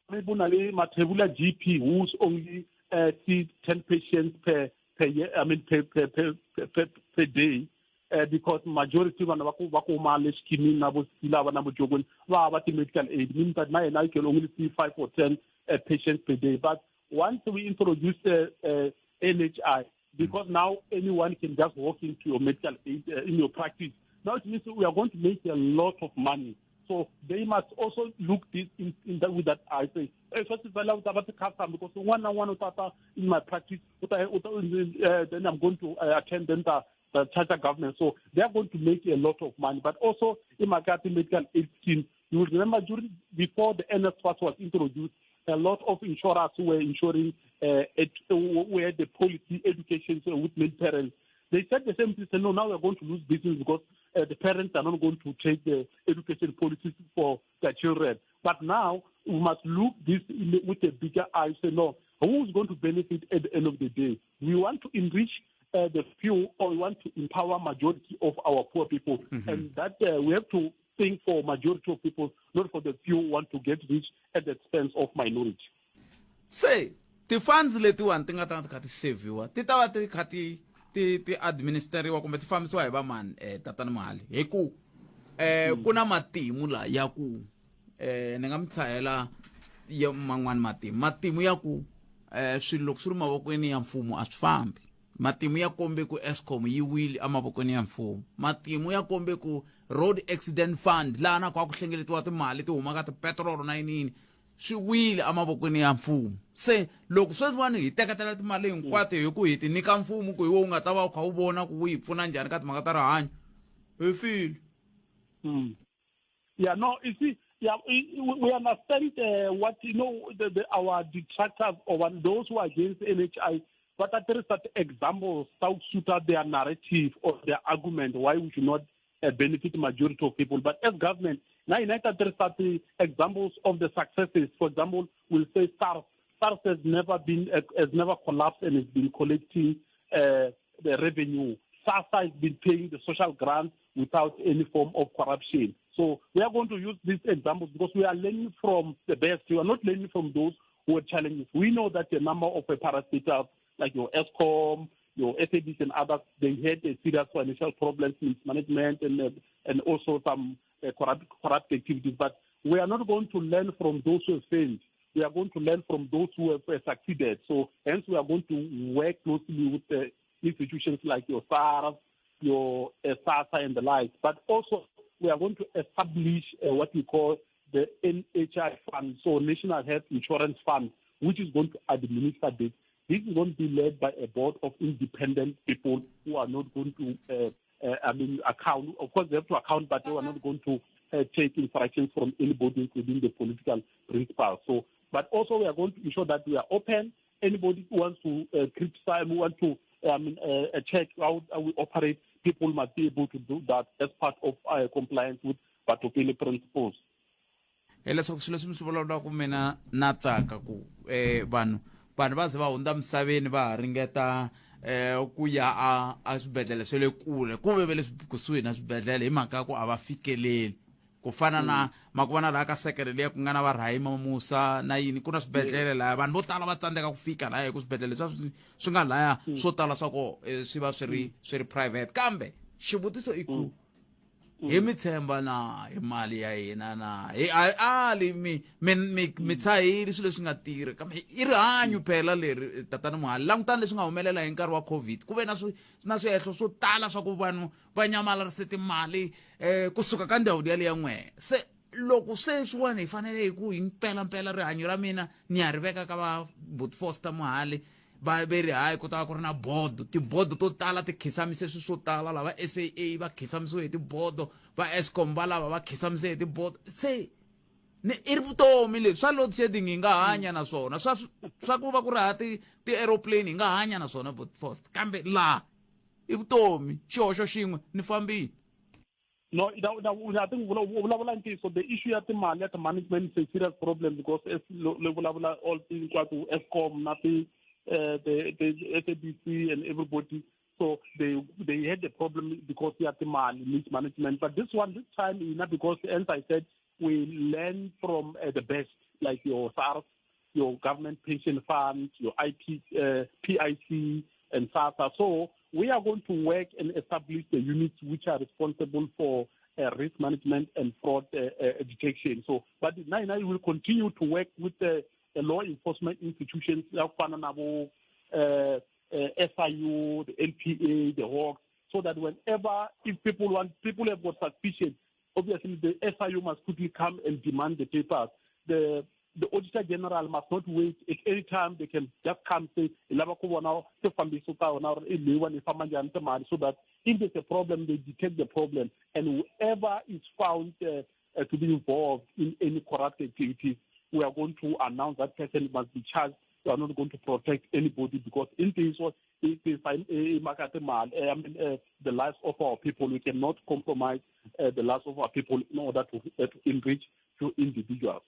Mathebula GP, who's only see 10 patients per year, per day, because majority of medical aid means that now I can only see 5 or 10 patients per day. But once we introduce NHI, because now anyone can just walk into your medical aid in your practice, now it means we are going to make a lot of money. So they must also look this with that eye. Say, because one in my practice, then I'm going to attend the charter government. So they are going to make a lot of money. But also in my medical aid scheme, you will remember before the NSFAS was introduced, a lot of insurers were insuring where the policy education with male parents. They said the same thing. No, now we're going to lose business because the parents are not going to take the education policies for their children. But now we must look this with a bigger eye. Say, no, who is going to benefit at the end of the day? We want to enrich the few, or we want to empower majority of our poor people, and that we have to think for majority of people, not for the few who want to get rich at the expense of minority. Say, the funds letiwani ti nga ta ti saviwa ti ta va ti kha ti administeriwa kumbe ti fambisiwa hi va mani tatana Mogale hi ku ku na matimu la ya ku ni nga mi tshahela ya man'wani matimu ya ku swilo loko swi ri mavokweni ya mfumo a swi fambi. Matimu ya kombe ku Eskom yi wile emavokweni ya mfumo. Matimu ya kombe ku road accident fund laha na ku hlengeletiwa timali ti humaka tipetrol na yini swi wile emavokweni ya mfumo. Se loko sweswiwani hi teketela timali hinkwato hi ku hi ti nyika mfumo ku hi wo u nga ta va u kha u vona ku wu hi pfuna njhani ka timhaka ta rihanyo hi file. Yeah, no, you see, yeah, we understand what, our detractors or those who are against NHI, but there is that example, South Sudan, their narrative or their argument why we should not benefit the majority of people. But as government, now in there are the examples of the successes. For example, we'll say SARS. SARS has never collapsed and has been collecting the revenue. SARS has been paying the social grants without any form of corruption. So we are going to use these examples because we are learning from the best. We are not learning from those who are challenging. We know that a number of parastatals like your Eskom, your SABs and others, they had a serious financial problems, mismanagement, and also some corrupt activities. But we are not going to learn from those who have failed. We are going to learn from those who have succeeded. So hence we are going to work closely with the institutions like your SARS, your SASA and the like. But also we are going to establish what we call the NHI fund, so National Health Insurance Fund, which is going to administer this. this is going to be led by a board of independent people who are not going to, account. Of course, they have to account, but they are not going to take instructions from anybody within the political principles. So, but also we are going to ensure that we are open. Anybody who wants to criticize, who wants to check how we operate, people must be able to do that as part of compliance with Batokele principles. Leswaku swilo leswi mi swi vulavulaka ku mina na tsaka ku vanhu va ze va hundza misaveni va ha ringeta ku ya a swibedhlele swe le kule ku ve leswi kusuhi na swibedhlele hi mhaka ya ku a va fikeleli ku fana na makuvana laha ka sekelele ya ku nga na varhayima musa na yini ku na swibedhlele laya vanhu vo tala va tsandzeka ku fika laya hi ku swibedhlele swi nga laya swo tala swa ku swi va swi ri private kambe xivutiso i ku hi mi tshemba na hi mali ya hina na hi ali mi tshahili swilo leswi nga tirhi kambe i rihanyo phela leri tatana Mogale langutani leswi nga humelela hi nkarhi wa covid ku ve na swihehlo swo tala swa ku vanhu va nyamalarise timali kusuka ka ndhawu yaleyo ya n'wehe se loko sweswiwani hi fanele hi ku hi mpela rihanyo ra mina ni ya ri veka ka va Foster Mogale va ve ri hayi ku ta ku ri na bodo tibodo to tala ti khisamise swi swo tala lava SAA va khisamisiwe hi tibodo va Eskom va lava va khisamise hi tibodo se i ri vutomi leswi swa load shedding hi nga hanya na swona swa ku va ku ri ha ti-aeroplane hi nga hanya na swona Foster kambe laha i vutomi xihoxo xin'we ni fambile. No, I think so the issue at the management is a serious problem because all things like Eskom, nothing. The SABC and everybody, so they had the problem because they had the mismanagement. But this time, because as I said, we learn from the best, like your SARS, your government pension funds, your PIC, and SASA. So we are going to work and establish the units which are responsible for risk management and fraud detection. So, but NHI will continue to work with the law enforcement institutions like SIU, the LPA, the Hawks, so that whenever, if people have got suspicion, obviously the SIU must quickly come and demand the papers. The Auditor General must not wait. At any time they can just come say, so that if there's a problem, they detect the problem. And whoever is found to be involved in any corrupt activities, we are going to announce that person must be charged. We are not going to protect anybody because in this one, it is the lives of our people. We cannot compromise the lives of our people in order to enrich to individuals.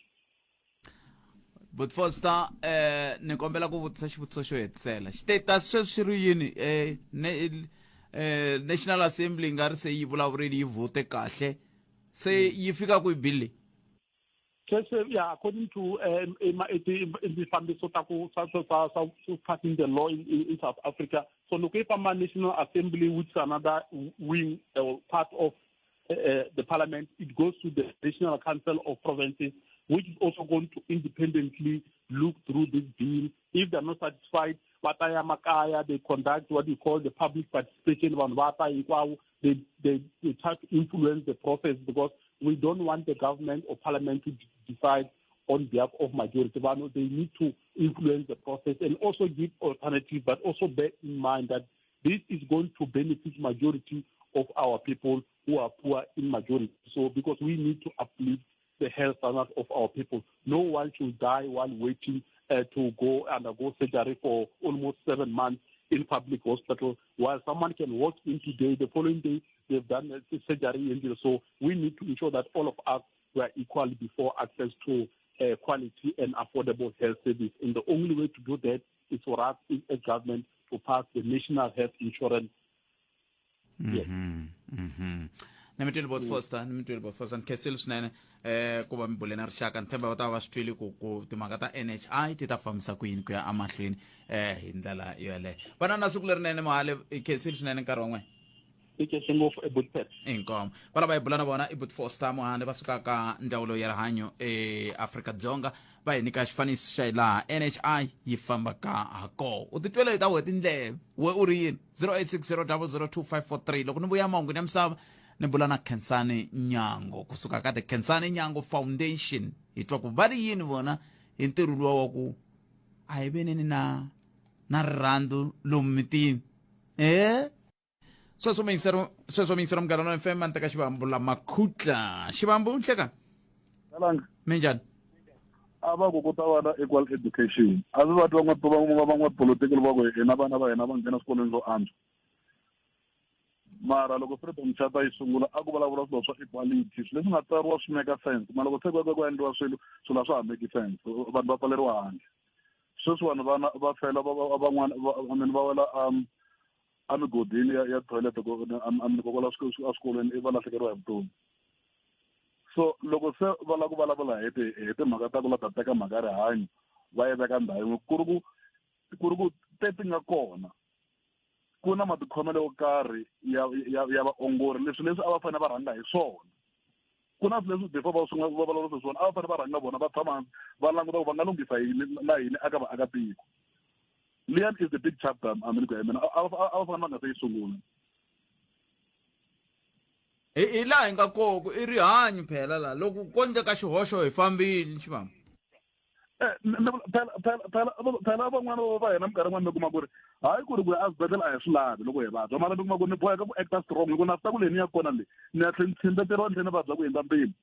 But first, ni kombela ku vutisa xivutiso xo hetisela status sweswi ri yini National Assembly nga ri se yi vulavurile yi vote kahle se yi fika ku bili. Yeah, according to the passing the law in South Africa, so look if a National Assembly, which is another wing part of the parliament, it goes to the National Council of Provinces, which is also going to independently look through this bill. If they're not satisfied, they conduct what you call the public participation. They try to influence the process because we don't want the government or parliament to decide on behalf of majority. They need to influence the process and also give alternatives, but also bear in mind that this is going to benefit majority of our people who are poor in majority. So because we need to uplift the health standards of our people. No one should die while waiting to go undergo surgery for almost 7 months in public hospital, while someone can walk in today, the following day they've done surgery. So we need to ensure that all of us were equal before access to quality and affordable health service. And the only way to do that is for us as government to pass the national health insurance. Nimitwile bot first nkesile swinene ku va mi bule na rixaka ni tshemba va ta va swi twile ku timhaka ta NHI ti ta fambisa ku yini ku ya amahlweni hi ndlela yoyeleyo vana na siku lerinene Mogale i khensile swinene nkarhi wa n'wena inkomo va lava hi bula na vona i Foster Mogale va sukaka ndzawulo ya rihanyo Afrika-Dzonga va hi nyika xifaniso xa laha NHI yi fambaka ha kona u titwela hi ta wena tindleve we u ri yini 0860002543 loko ni vuya mahungu ya misava ni bula na Khensani Nyango kusuka ka the Khensani Nyango Foundation hi twa ku va ri yini vona hi ntirho lowa wa ku a hi veneni na na rirhandzu lomu mitini sweswo mingisero Munghana FM a ni teka xivambu la makhutla xivambu hleka Khalanga minjani ava ku ta va na equal education a swi va twa van'watipolitiki va ku hina vana va hina va nghena swikolweni swo antswa mara loko freedom charter yi sungula a ku vulavula swilo swa equality swilo leswi nga tsariwa swi make sense mara loko se ku endliwa swilo swa ha make sense vanhu va pfaleriwa handle sweswi vanhu va fela van'wana va wela amigodini ya toilet amikokola eswikolweni va lahlekeriwa hi vutomi so loko se va lava ku vulavula hi timhaka ta ku la ta teka mhaka ya rihanyo va yi veka ndhawu yin'we ku ri ku teti nga kona ku na matikhomelo yo karhi ya vaongori leswi a va fanele va rhanga hi swona ku na leswi before va sungula va vulavula swona a va fanele va rhanga vona va tshama va languta ku va nga lunghisa yini na yini aka vaakatiko liyan is the big chapter ku ya mina a va fanele va nga se yi sungula hi laha hi nga koko i rihanyo phela la loko ko endleka xihoxo hi fambile xivambu phela van'wana va hina minkarhi yin'wana mi kuma ku ri hayi ku ri ku ya asibedhlele a hi swi lavi loko hi vabya mara mi kuma ku ni boheka ku acta strong hi ku na swi ta ku leyi ni ya kona leyi ni ya tlhela ni tshindzeteriwa ni tlhela ni vabya ku hindza mpimo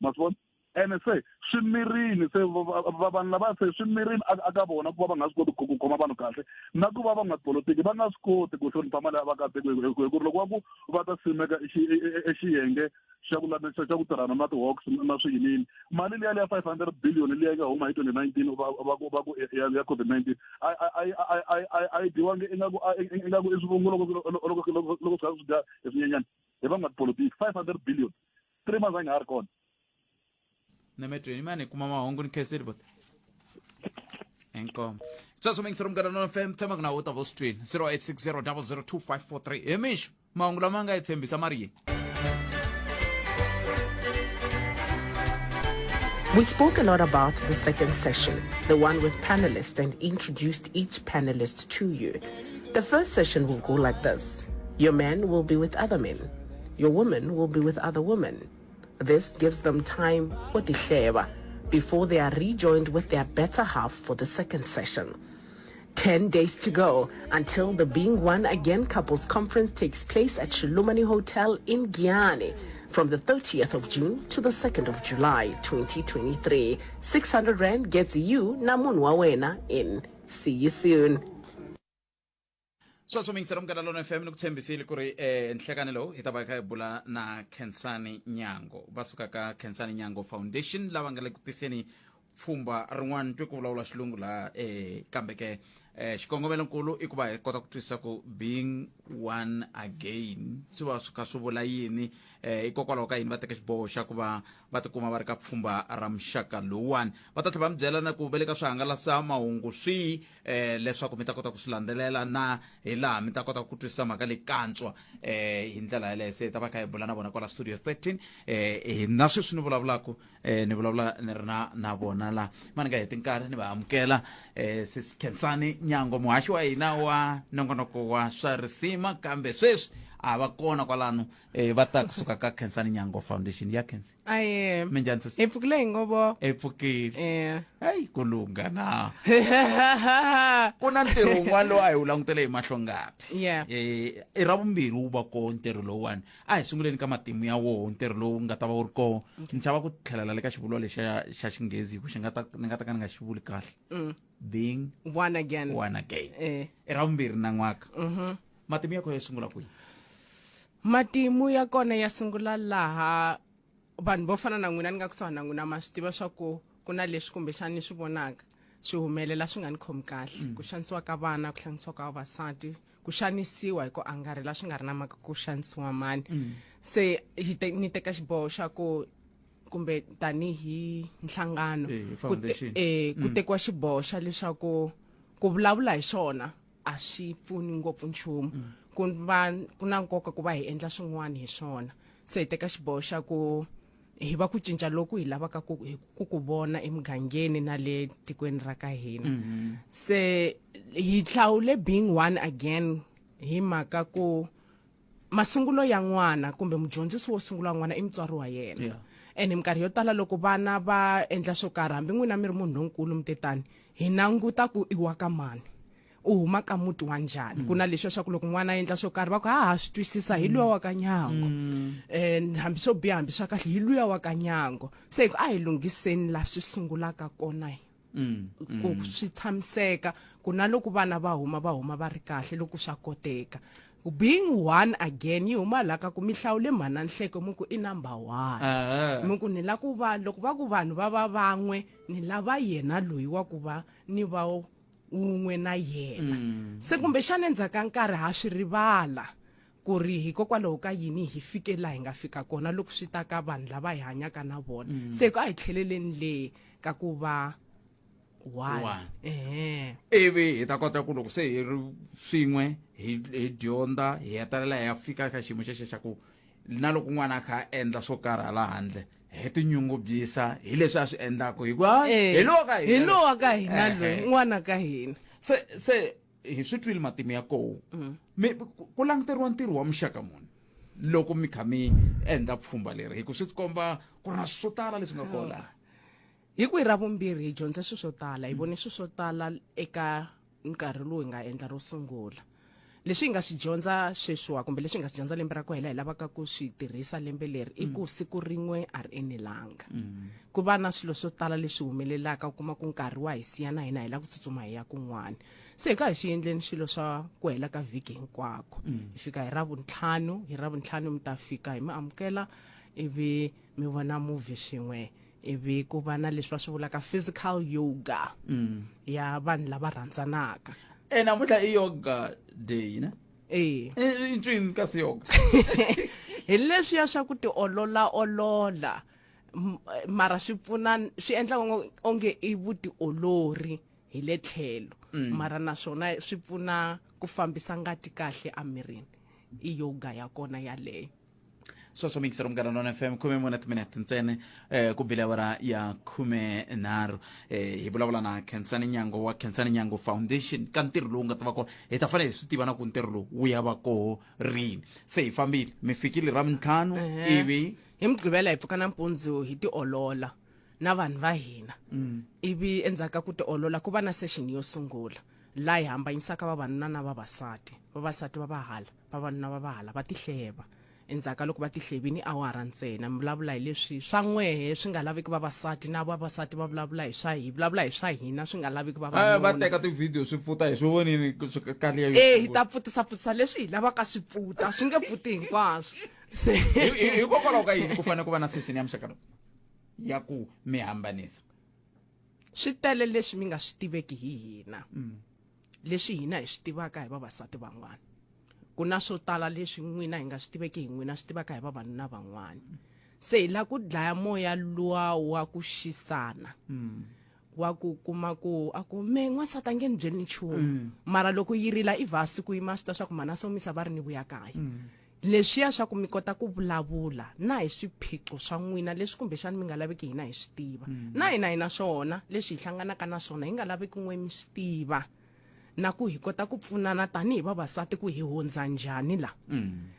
ma swi vona ene se swi mirini se vanhu lava se swi mirini aka vona ku va va nga swi koti ku khoma vanhu kahle na ku va van'watipolitiki va nga swi koti ku hlonipha mali ya vaakatiko hi ku ri loko va ku va ta simeka exiyenge xa ku tirhana na ti-hawks na swiyinini mali liya ya 500 billion liya ka huma hi 2019 va ku ya COVID-19 a yi diwangi ingaku i swivungu loko swi kha swi dya hi swinyenyani hi van'watipolitiki 500 billion 3 months a nga ha ri kona nemetweni mani kuma mahungu ni kheseri bot enkom sweswo mingisero Munghana FM tshama ku na u ta vo sitweni 0860002543 hi mixo mahungu lama nga yi tshembisa mariye We spoke a lot about the second session, the one with panelists, and introduced each panelist to you. The first session will go like this. Your men will be with other men. Your women will be with other women. This gives them time before they are rejoined with their better half for the second session. 10 days to go until the Being One Again Couples Conference takes place at Shilumani Hotel in Giyani from the 30th of June to the 2nd of July 2023. 600 Rand gets you Namun Wawena in. See you soon. sweswo mingisero Munghana FM ni ku tshembisile ku ri nhlekanelo hi ta va hi kha hi bula na Khensani Nyango va suka ka Khensani Nyango Foundation lava nga le ku tiseni pfhumba rin'wana twe ku vulavula xilungu laha kambe ke xikongomelonkulu i ku va hi kota ku twisisa ku being one again swi va swi kha swi vula yini hikokwalaho ka yini va teka xiboho xa ku va va tikuma va ri ka pfhumba ra muxaka lowuwani va ta tlhela va mi byela na ku ve le ka swihangalasamahungu swihi leswaku mi ta kota ku swi landzelela na hi laha mi ta kota ku twisisa mhaka leyi kantswa hi ndlela yaleyo se hi ta va kha hi bula na vona kwala studio 13 na sweswi ni vulavulaka ni vulavula ni ri na vona la ma ni nga heti nkarhi ni va amukela sis Khensani Nyango muhaxi wa hina wa nongonoko wa swa risima kambe sweswi a va kona kwalano va ta kusuka ka Khensani Nyango Foundation ya Khensi aye minjani sis epfukile hi ngovo epfukile hayi ku lunga na ku na ntirho wun'wana lowu a hi wu langutele hi mahlo ngati i ra vumbirhi wu va koho ntirho lowuwani a hi sunguleni ka matimu ya woho ntirho lowu nga ta va wu ri koho ni chava ku tlhelela le ka xivulwa lexa xinghezi hi ku ni nga ta ka ni nga xi vuli kahle being one again i ra vumbirhi na n'waka matimu ya koho ya sungula kwihi matimu ya kona ya sungula laha vanhu vo fana na n'wina ni nga kusuhana na n'wina ma swi tiva swa ku na leswi kumbexani ni swi vonaka swi humelela swi nga ni khomi kahle ku xanisiwa ka vana ku hlanisiwa ka vavasati ku xanisiwa hi ku angarhela swi nga ri na mhaka ku xanisiwa mani se ni teka xiboho xa ku kumbe tanihi nhlangano ku tekiwa xiboho xa leswaku ku vulavula hi swona a swi pfuni ngopfu nchumu ku na nkoka ku va hi endla swin'wana hi swona se hi teka xiboho xa ku hi va ku cinca loku hi lavaka ku vona emugangeni na le tikweni ra ka hina se hi hlawule being one again hi mhaka ku masungulo ya n'wana kumbe mudyondzisi wo sungula n'wana i mutswari wa yena ene minkarhi yo tala loko vana va endla swo karhi hambi n'wina mi ri munhu lonkulu mi tetani hi languta ku i wa ka mani u huma ka muti wa njhani ku na leswi swa ku loko n'wana endla swo karhi va ku ha swi twisisa hi luya wa ka Nyango hambi swo biha hambi swa kahle hi luya wa ka Nyango se a hi lunghiseni la swi sungulaka kona ku swi tshamiseka ku na loko vana va huma va ri kahle loko swa koteka being one again yi huma la ka ku mi hlawule mhana nhleko mu ku i number 1 mu ku ni la ku va loko va ku vanhu va van'we ni lava yena loyi wa ku va ni va un'we na yena se kumbe xana endzhaku nkarhi ha swi rivala ku ri hikokwalaho ka yini hi fike la hi nga fika kona loko swi ta ka vanhu lava hi hanyaka na vona se ku a hi tlheleleni le ka ku va ivi hi ta kota ku loko se hi ri swin'we hi dyondza hi hetelela hi ya fika ka xiyimo xexo xa ku na loko n'wana a kha a endla swo karhi hala handle hi tinyungubyisa hi leswi a swi endlaka hi lowa ka hina loyi n'wana ka hina se hi swi twile matimu ya koho ku languteriwa ntirho wa muxaka muni loko mi kha mi endla pfhumba leri hi ku swi komba ku ri na swo tala leswi nga kona hi kwihi ra vumbirhi hi dyondze swilo swo tala hi vone swilo swo tala eka nkarhi lowu hi nga endla ro sungula leswi hi nga swi dyondza sweswiwa kumbe leswi hi nga swi dyondza lembe ra ku hela hi lavaka ku swi tirhisa lembe leri i ku siku rin'we a ri enelanga ku va na swilo swo tala leswi humelelaka u kuma ku nkarhi wa hi siya na hina hi lava ku tsutsuma hi ya kun'wana se hi ka hi swi endleni swilo swa ku hela ka vhiki hinkwako hi fika hi ravuntlhanu mi ta fika hi mi amukela ivi mi vona movie swin'we ivi ku va na leswi va swi vulaka physical yoga ya vanhu lava rhandzanaka namuntlha i yoga day na i ncini kasi yoga hi leswiya swa ku ti olola mara swi pfuna swi endla onge i vutiolori hi le tlhelo mara naswona swi pfuna ku fambisa ngati kahle amirini i yoga ya kona yaleyo sweswo mikisero Munghana Lonene FM 10 minute ntsena ku bile awara ya 13 hi vulavula na Khensani Nyango wa Khensani Nyango Foundation ka ntirho lowu nga ta va kona hi ta fanele hi swi tiva na ku ntirho lowu wu ya va koho rini se hi fambile mi fikile ravuntlhanu ivi hi mugqivela hi pfuka nampundzu hi tiolola na vanhu va hina ivi endzhaku ka ku tiolola ku va na session yo sungula la hi hambanyisaka vavanuna na vavasati va va hala vavanuna va hala va tihleva endzhaku loko va tihlevini awara ntsena mi vulavula hi leswi swa n'wehe swi nga laveki vavasati na vavasati va vulavula hi swa hina swi nga laveki va teka ti-video swi pfuta hi swi vonini kaliya hi ta pfutisa leswi hi lavaka swi pfuta swi nge pfuti hinkwaswo se hikokwalaho ka yini ku fanele ku va na session ya muxaka lowu ya ku mi hambanisa swi tele leswi mi nga swi tiveki hi hina leswi hina hi swi tivaka hi vavasati van'wana ku na swo tala leswi n'wina hi nga swi tiveki hi n'wina swi tivaka hi vavanuna van'wana se hi la ku dlaya moya luwa wa ku xisana wa ku kuma ku a ku me n'wansati a nge ni byeli nchumu mara loko yi rila i vhasi ku yima swi ta swa ku mana somisa va ri ni vuya kaya leswiya swa ku mi kota ku vulavula na hi swiphiqo swa n'wina leswi kumbexani mi nga laveki hina hi swi tiva na hina swona leswi hi hlanganaka na swona hi nga laveki n'we mi swi tiva na ku hi kota ku pfunana tanihi vavasati ku hi hundza njhani la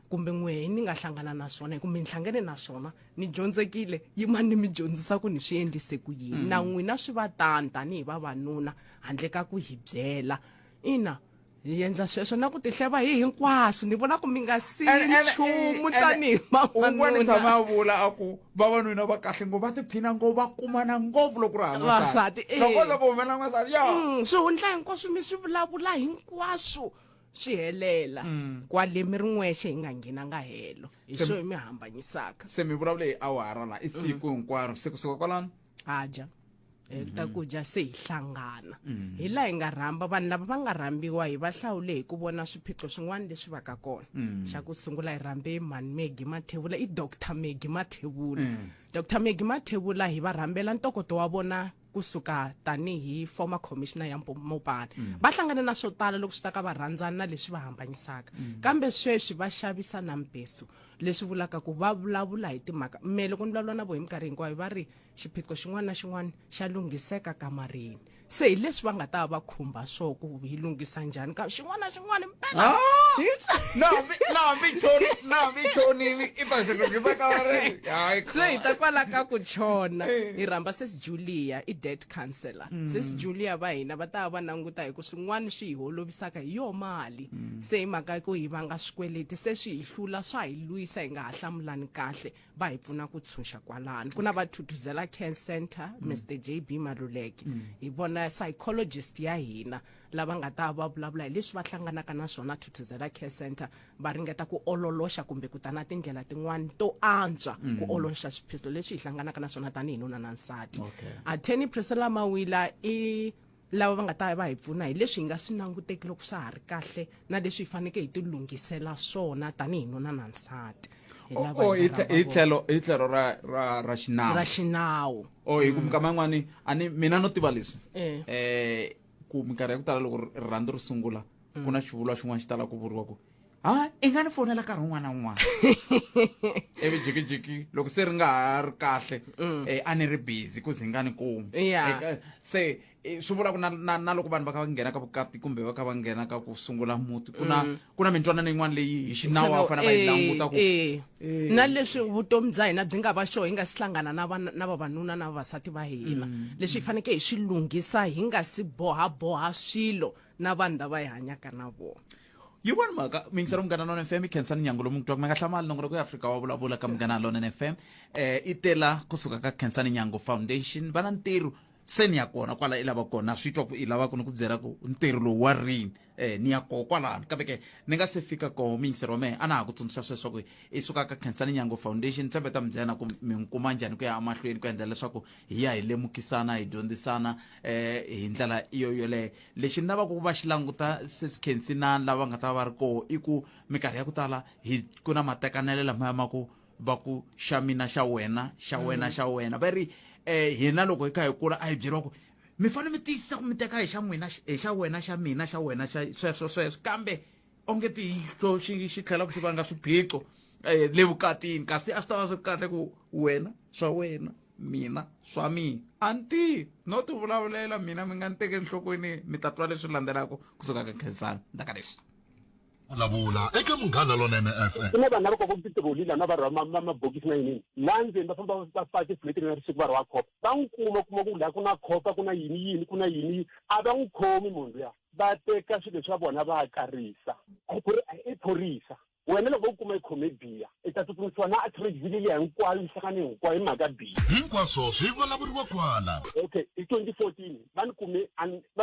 kumbe n'we ni nga hlangana na swona kumbe ni hlangane na swona ni dyondzekile yima ni mi dyondzisa ku ni swi endlise ku yini na n'wina swi va tanihi vavanuna handle ka ku hi byela ina hi endla sweswo na ku tihleva hi hinkwaswo ni vona ku mi nga si nchumu tanihi un'wana tshama a vula a ku vavanuna va kahle ngopfu va tiphina ngopfu va kumana ngopfu loko ri vasati loko humelela n'wansati swi hundla hinkwaswo mi swi vulavula hinkwaswo swi helela kwale mi ri n'wexe hi nga nghenanga helo hi swo hi mi hambanyisaka se mi vulavule hi awara la i siku hinkwaro se kusuka kwalano aja ta ku dya se hi hlangana hi la hi nga rhamba vanhu lava va nga rhambiwa hi va hlawule hi ku vona swiphiqo swin'wana leswi va ka kona xa ku sungula hi rhambe Magi Mathebula i Dr. Magi Mathebula Dr. Magi Mathebula hi va rhambela ntokoto wa vona kusuka tanihi former commissioner ya Mopani va hlangane na swo tala loko swi ta ka va rhandzana na leswi va hambanyisaka kambe sweswi va xavisa na mpeso leswi vulaka ku va vulavula hi timhaka me loko ni vulavula na vo hi minkarhi hinkwayo va ri xiphiqo xin'wana na xin'wana xa lunghiseka kamarini se hi leswi va nga ta va khumba swo ku hi lunghisa njhani ka xin'wana na xin'wana mpela nambi chonini i ta xi lunghisa kamarini se hi ta kwala ka ku chona hi rhamba sesi Julia i debt counselor sis Julia va hina va ta va languta hi ku swin'wana swi hi holovisaka hi yo mali se hi mhaka ku hi va nga swikweleti se swi hi hlula swa hi lwisa hi nga ha hlamulani kahle va hi pfuna ku tshunxa kwalani ku na va Thuthuzela Care Center Mr JB Maluleke hi vona psychologist ya hina lava nga ta va vulavula hi leswi va hlanganaka na swona Thuthuzela Care Center va ringeta ku ololoxa kumbe ku ta na tindlela tin'wana to antswa ku ololoxa swiphiqo leswi hi hlanganaka na swona tanihi nuna na nsati Attorney Priscilla Mawila i lava va nga ta va hi pfuna hi leswi hi nga swi languteki loko swa ha ri kahle na leswi hi faneke hi ti lunghisela swona tanihi nuna na nsati hi tlhelo ra xinawu hi ku mikama yin'wani ani mina no tiva leswi ku minkarhi ya ku tala loko rirhandzu ri sungula ku na xivulwa xin'wana xi tala ku vuriwa ku i nga ni fonela nkarhi wun'wana na wun'wana ivi jikijiki loko se ri nga ha ri kahle a ni ri busy ku zi nga ni kumi se swi vula ku na loko vanhu va kha va nghena ka vukati kumbe va kha va nghena ka ku sungula muti ku na mintwanano yin'wana leyi hi xinawu va fanele va yi languta ku na leswi vutomi bya hina byi nga va xo hi nga si hlangana na vavanuna na vavasati va hina leswi hi faneke hi swi lunghisa hi nga si bohaboha swilo na vanhu lava hi hanyaka na vona yi vona mhaka mingisero Munghana Lonene FM Khensani Nyango lomu mutwa ku nga hlamali nongoroko ya Afrika Wa Vulavula ka Munghana Lonene FM i tela kusuka ka Khensani Nyango Foundation va na ntirho se ni ya kona kwala i lava kona swi twa ku i lava ku ni ku byela ku ntirho lowu wa rini ni ya koho kwalano kambe ke ni nga se fika koho mingisero wa mehe a na ha ku tsundzuxa sweswo ku i suka ka Khensani Nyango Foundation tshembe ta mi byela ku mi n'wi kuma njhani ku ya emahlweni ku endla leswaku hi ya hi lemukisana hi dyondzisana hi ndlela iyo yoleyo lexi ni lavaka ku va xi languta sesi na lava nga ta va ri koho i ku minkarhi ya ku tala ku na matekanelo lamaya ma ku va ku xa mina xa wena xa wena xa wena va ri hina loko hi kha hi kula a hi byeriwa ku mi fanele mi tiyisisa ku mi teka hi xa n'wina xa wena xa mina xa wena sweswo kambe ongeti xi tlhela ku xi vanga swiphiqo le vukatini kasi a swi ta va swi ri kahle ku wena swa wena mina swa mina anti no ti vulavulela mina mi nga ni tekeli nhlokweni mi ta twa leswi landzelaka kusuka ka Khensani ndaka leswi vulavula eka Munghana Lonene FM ku na vanhu lava koko ku titirholile na va rhwa mabokisi na yinini laha ndzeni va famba va fake fletini na risiku va rhwa khopa va n'wi kuma ku laha ku na khopa ku na yini ku na yini a va n'wi khomi munhu luya va teka swilo swa vona va karisa i phorisa wena loko u kuma i khome biya i ta tsutsumisiwa na attribute liya hinkwayo nhlangano hinkwayo hi mhaka biya hinkwaswo swi vulavuriwa kwala okay hi 2014 va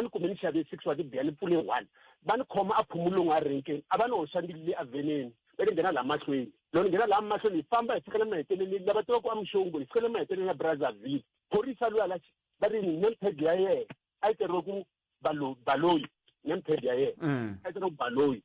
ni kume ni xave 6 wa tibiya ni pfule 1 va ni khoma a phumulongo a renkeni a va ni hoxa ndilile aveneni va ni nghena laha mahlweni loko ni nghena laha mahlweni hi famba hi fika le maheteleleni lava tiva ku amuxongo hi fika le maheteleleni ya Brazzaville phorisa luya la va ri nempeg ya yena a yi teriwe ku baloyi nempeg ya yena a yi teriwe ku baloyi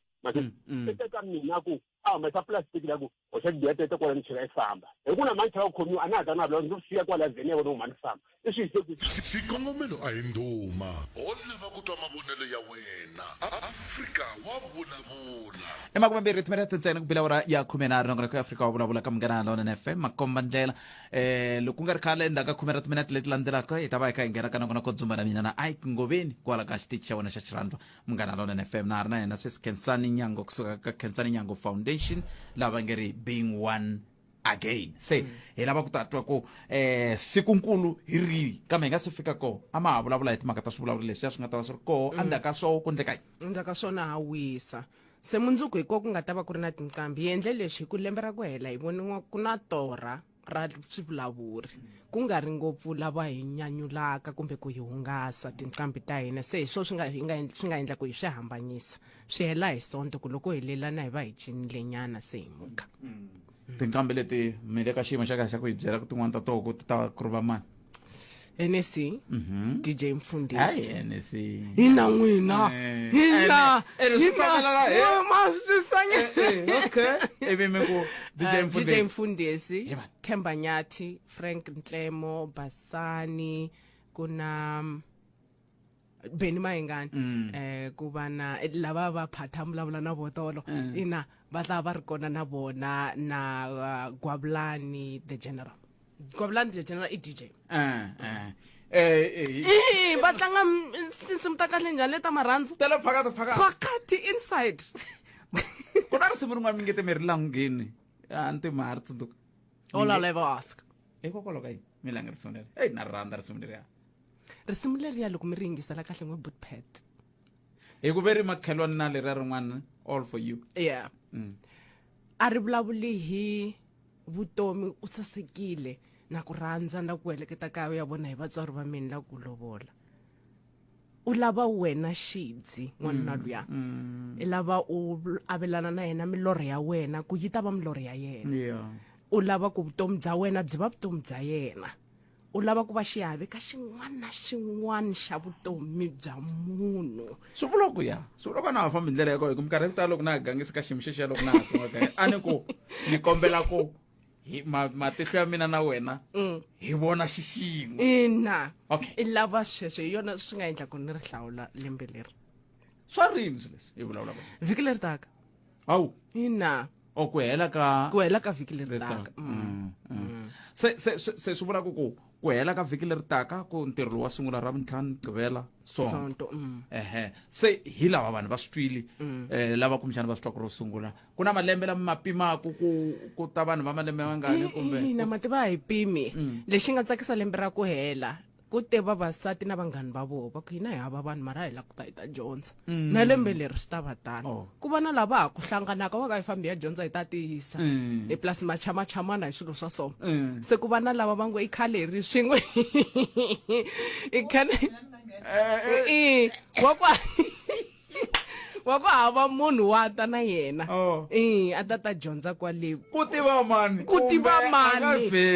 teka mina ku a humesa plastic la ku hoxa biya tete kwala ni chela i famba hi ku na manchi va ku khomiwa a na ha ta na vula ndzi siya kwala vheni ya vona huma ni famba i swi hise ku xikongomelo a hi ndhuma ho lava ku twa mavonelo ya wena Afrika Wa Vulavula emakumembirhi timera tintsena ku bilavura ya 13 nongoroko ya Afrika Wa Vulavula ka Munghana Lonene FM makomba ndlela loko nga ri khale ndaka 10 minutes leti landzelaka hi ta va hi kha hi nghena ka nongona ko dzumba na mina na Ike Ngoveni kwala ka xitichi xa wena xa xirhandwa Munghana Lonene FM na ha ri na yena sesi Khensani Nyango kusuka ka Khensani Nyango Foundation lava nge ri being one again se hi lava ku ta twa ku sikunkulu hi rihi kambe hi nga se fika koho a ma ha vulavula hi timhaka ta swivulavuri leswi swi nga ta va swi ri koho endzhaku ka swo ku endleka endzhaku ka swona ha wisa se mundzuku hi koho ku nga ta va ku ri na tinqambi hi endle leswi hi ku lembe ra ku hela hi voniwa ku na torha ra swivulavuri ku nga ri ngopfu lava hi nyanyulaka kumbe ku hi hungasa tinqambi ta hina se hi swo swi nga endla ku hi swi hambanyisa swi hela hi sonto ku loko hi lelana hi va hi cinile nyana se hi muka tinqambi leti mi le ka xiyimo xa kahle xa ku hi byela ku tin'wana ta toho ku ti ta ku ri va mani NSC DJ Mfundisi NSC hina n'wina hina okay ivi mi ku DJ Mfundisi Themba Nyathi Frank Ntlemo Basani kuna Beni Mayengani ku va na lava va phatha vulavula na botolo ina va tla va ri kona na bona na Gwabulani the General Gwabulani the General i DJ va tlanga tinsimu ta kahle njhani leta marhandzu tela phakati inside ku na risimu rin'wana mi ngete mi ri langeni a ni tima ha ri tsundzuka all I'll ever ask hikokwalaho ka yini mi lange risimu leri na ri rhandza risimu leriya risimu leriya loko mi ri yingisela kahle n'we bootpad hi ku veri makhelwani na leriya rin'wana all for you yeah a ri vulavuli hi vutomi u sasekile na ku rhandza na ku heleketa ka ya vona hi vatswari va mina la ku lovola u lava wena xidzi n'wanuna luya i lava u avelana na yena milorho ya wena ku yi ta va milorho ya yena u lava ku vutomi bya wena byi va vutomi bya yena u lava ku va xiave ka xin'wana na xin'wana xa vutomi bya munhu swi vula ku na va fambi ndlela ya ko hi ku minkarhi ku tala loko na gangisa ka xiyimo xexiya loko na ha sungaka a ni ku ni kombela ku matihlo ya mina na wena hi vona xiximo ina okay i lava sweswo hi yona swi nga endla ku ni ri hlawula lembe leri swa rini swi leswi hi vulavula vhiki leri taka awu ina o ku hela ka vhiki leri taka se swi vula ku hela ka vhiki leri taka ku ntirho wa sungula ra mintlhanu qivela sonto se hi lava vanhu va swi twile lava kumbexana va swi twa ku ro sungula ku na malembe lama ma pimaku ku ta vanhu va malembe mangani kumbe ina mativa hi pimi lexi nga tsakisa lembe ra ku hela ku te vavasati na vanghani va vo va ku hina hi hava vanhu mara hi la ku ta hi ta dyondza na lembe leri swi ta va tano ku va na lava ha ku hlanganaka wa ka hi fambi ya dyondza hi ta tiyisa e plus machamachamana hi swilo swa so se ku va na lava va ngo i khale hi ri swin'we i khale wa ku hava munhu wa ta na yena a ta dyondza kwale ku tiva mani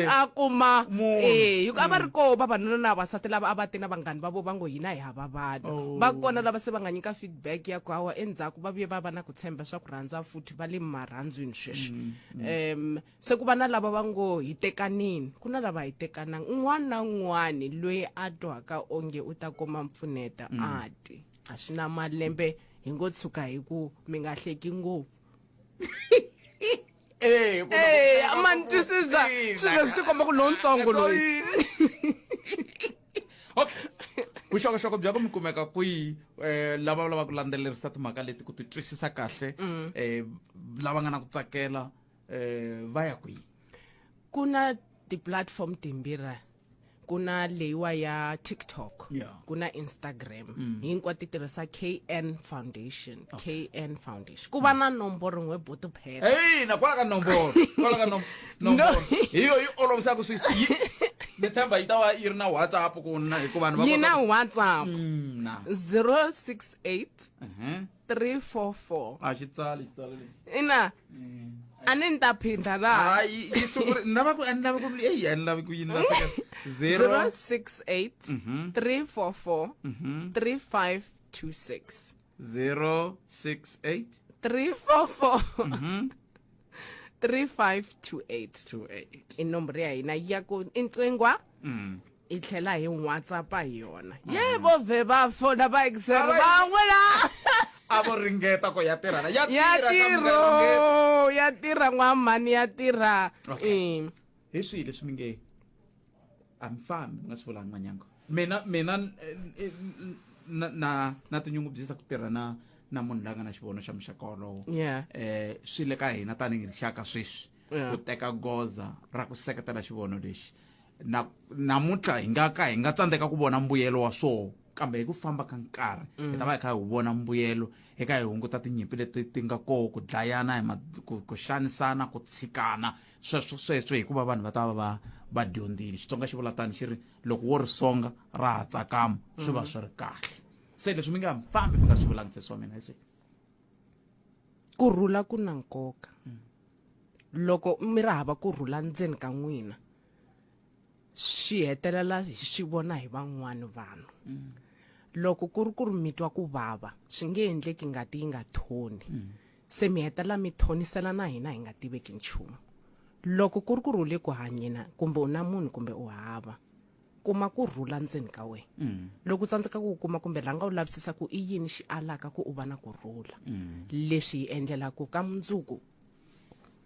a kuma hi ku a va ri ko vavanuna na vavasati lava a va ti na vanghani va vo va ngo hina hi hava vanhu va kona lava se va nga nyika feedback ya ku hawa endzhaku va vuye va va na ku tshemba swa ku rhandza futhi va le marhandzwini sweswi se ku va na lava va ngo hi tekanini ku na lava hi tekananga un'wana na un'wana loyi a twaka onge u ta kuma mpfuneta a ti a swi na malembe hi ngo tshuka hi ku mi nga hleki ngopfu man twisisa swilo swi tikomba ku lowutsongo loyi okay vuxokoxoko bya ku mi kumeka kwihi lava lava ku landzelerisa timhaka leti ku ti twisisa kahle lava nga na ku tsakela va ya kwihi ku na ti-platform timbirhi ku na leyiwa ya TikTok ku na Instagram hinkwato ti tirhisa KN Foundation ku va na nomboro n'we bootpad na kwala ka nomboro hiyo yi olovisaka swi ni tshemba yi ta va yi ri na WhatsApp ku na hi ku vanhu yi na WhatsApp 068 344 a xi tsali ina a ni ta phinda laha ni lava ku yini 068 344 3526 068 344 3528 i nomboro ya hina ya ku inqingwa i tlhela hi WhatsApp hi yona yebo ve va fona va exer van'we la a vo ringeta ko ya tirha ya tirha n'wamani ya tirha hi swihi leswi mi nge a mi fambi mi nga swi vulanga Manyango mina na tinyungubyisa ku tirha na munhu la nga na xivono xa muxaka wolowo swi le ka hina tanihi rixaka sweswi ku teka goza ra ku seketela xivono lexi namuntlha hi nga tsandzeka ku vona mbuyelo wa swona kambe hi ku famba ka nkarhi hi ta va hi kha hi vona mbuyelo eka hi hunguta tinyimpi leti ti nga koho ku dlayana ku xanisana ku tshikana sweswo hikuva vanhu va ta va va dyondzile Xitsonga xi vula tani xi ri loko wo ri songa ra ha tsakama swi va swi ri kahle se leswi mi nga fambi mi nga swi vulangi swa mina hi swi ku rhula ku na nkoka loko mi ri hava ku rhula ndzeni ka n'wina swi hetelela swi vona hi van'wana vanhu loko ku ri mi twa ku vava swi nge endleki ngati yi nga thoni se mi hetelela mi thonisela na hina hi nga tiveki nchumu loko ku ri le ku hanyena kumbe u na munhu kumbe u hava kuma ku rhula ndzeni ka wena loko u tsandzeka ku kuma kumbe rhanga u lavisisa ku i yini xi alaka ku u va na ku rhula leswi hi endlelaku ka mundzuku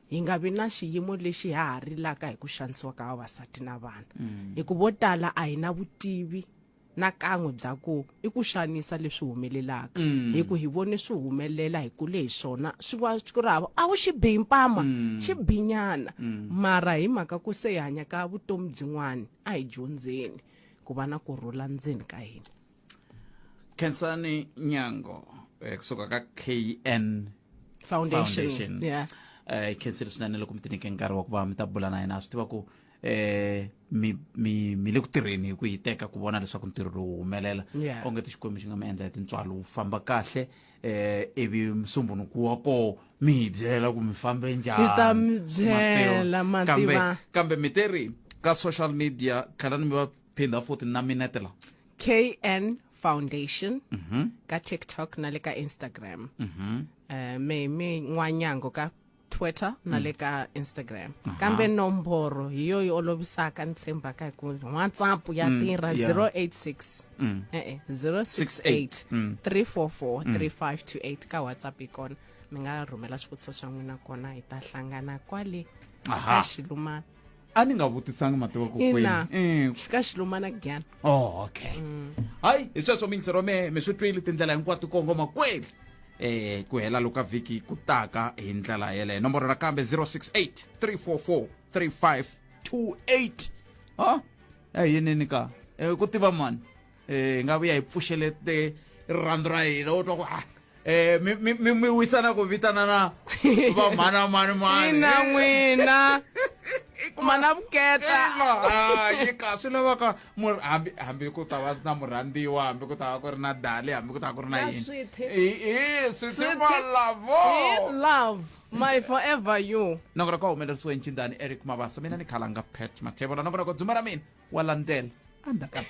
hi nga vi na xiyimo lexi ha rilaka hi ku xanisiwa ka vavasati na vana hi ku vo tala a hi na vutivi na kan'we bya ku i ku xanisa leswi humelelaka hi ku hi vone swi humelela hi kule hi swona swi va ku ri hava a wu xi bihi mpama xi binyana mara hi mhaka ku se hi hanya ka vutomi byin'wana a hi dyondzeni ku ku va na kurhula ndzeni ka hina. Khensani Nyango kusuka ka KN Foundation. Yeah. Khensile swinene loko mi tinike nkarhi wa ku va mi ta bula na yena swi tiva ku mi le ku tirheni hi ku yi teka ku vona leswaku ntirho lowu humelela Yeah. onge Xikwembu xi nga mi endla hi tintswalo wu famba kahle ivi musumbunuku wa ko mi hi byela ku mi fambe njhani. Mi ta mi byela, ma tiva. kambe mi teri ka social media khalani mi va phinda futhi na minete la KN Foundation ka TikTok na le ka Instagram. Me Nwanyango ka Twitter na le ka Instagram. Kambe nomboro hi yo yi olovisaka ni tshemba ka ku WhatsApp ya tirha 086 068 344 3528 ka WhatsApp ikona. Mi nga rhumela swivutiso swa n'wina kona hi ta hlangana kwale ka Xilumana. a ni nga vutisanga mativa ku Ina. kwini Ka Xilumana gyana. Oh, okay. Hayi, hi sweswo mingisero mi swi twile tindlela hinkwato kongoma kweli. Ku hela loko ka vhiki ku taka hi ndlela yeleyo. Nomboro nakambe 068 344 3528. Yinini ka? Ku tiva mani. Nga vuya hi pfuxelete rando ra hina u twa ku mi wisana ku vitana na va mani. Ina n'wina. Mana vuketa. Yi ka swi lavaka hambi ku ta va na murhandziwa, hambi ku ta va ku ri na dali, hambi ku ta va ku ri na yini. Sweet love. My forever you. Nongora ka humelerisiwe ncindani Eric Mabasa, mina ni Khalanga Pat Mathebula, nongora ko dzuma ra mina wa landela andaka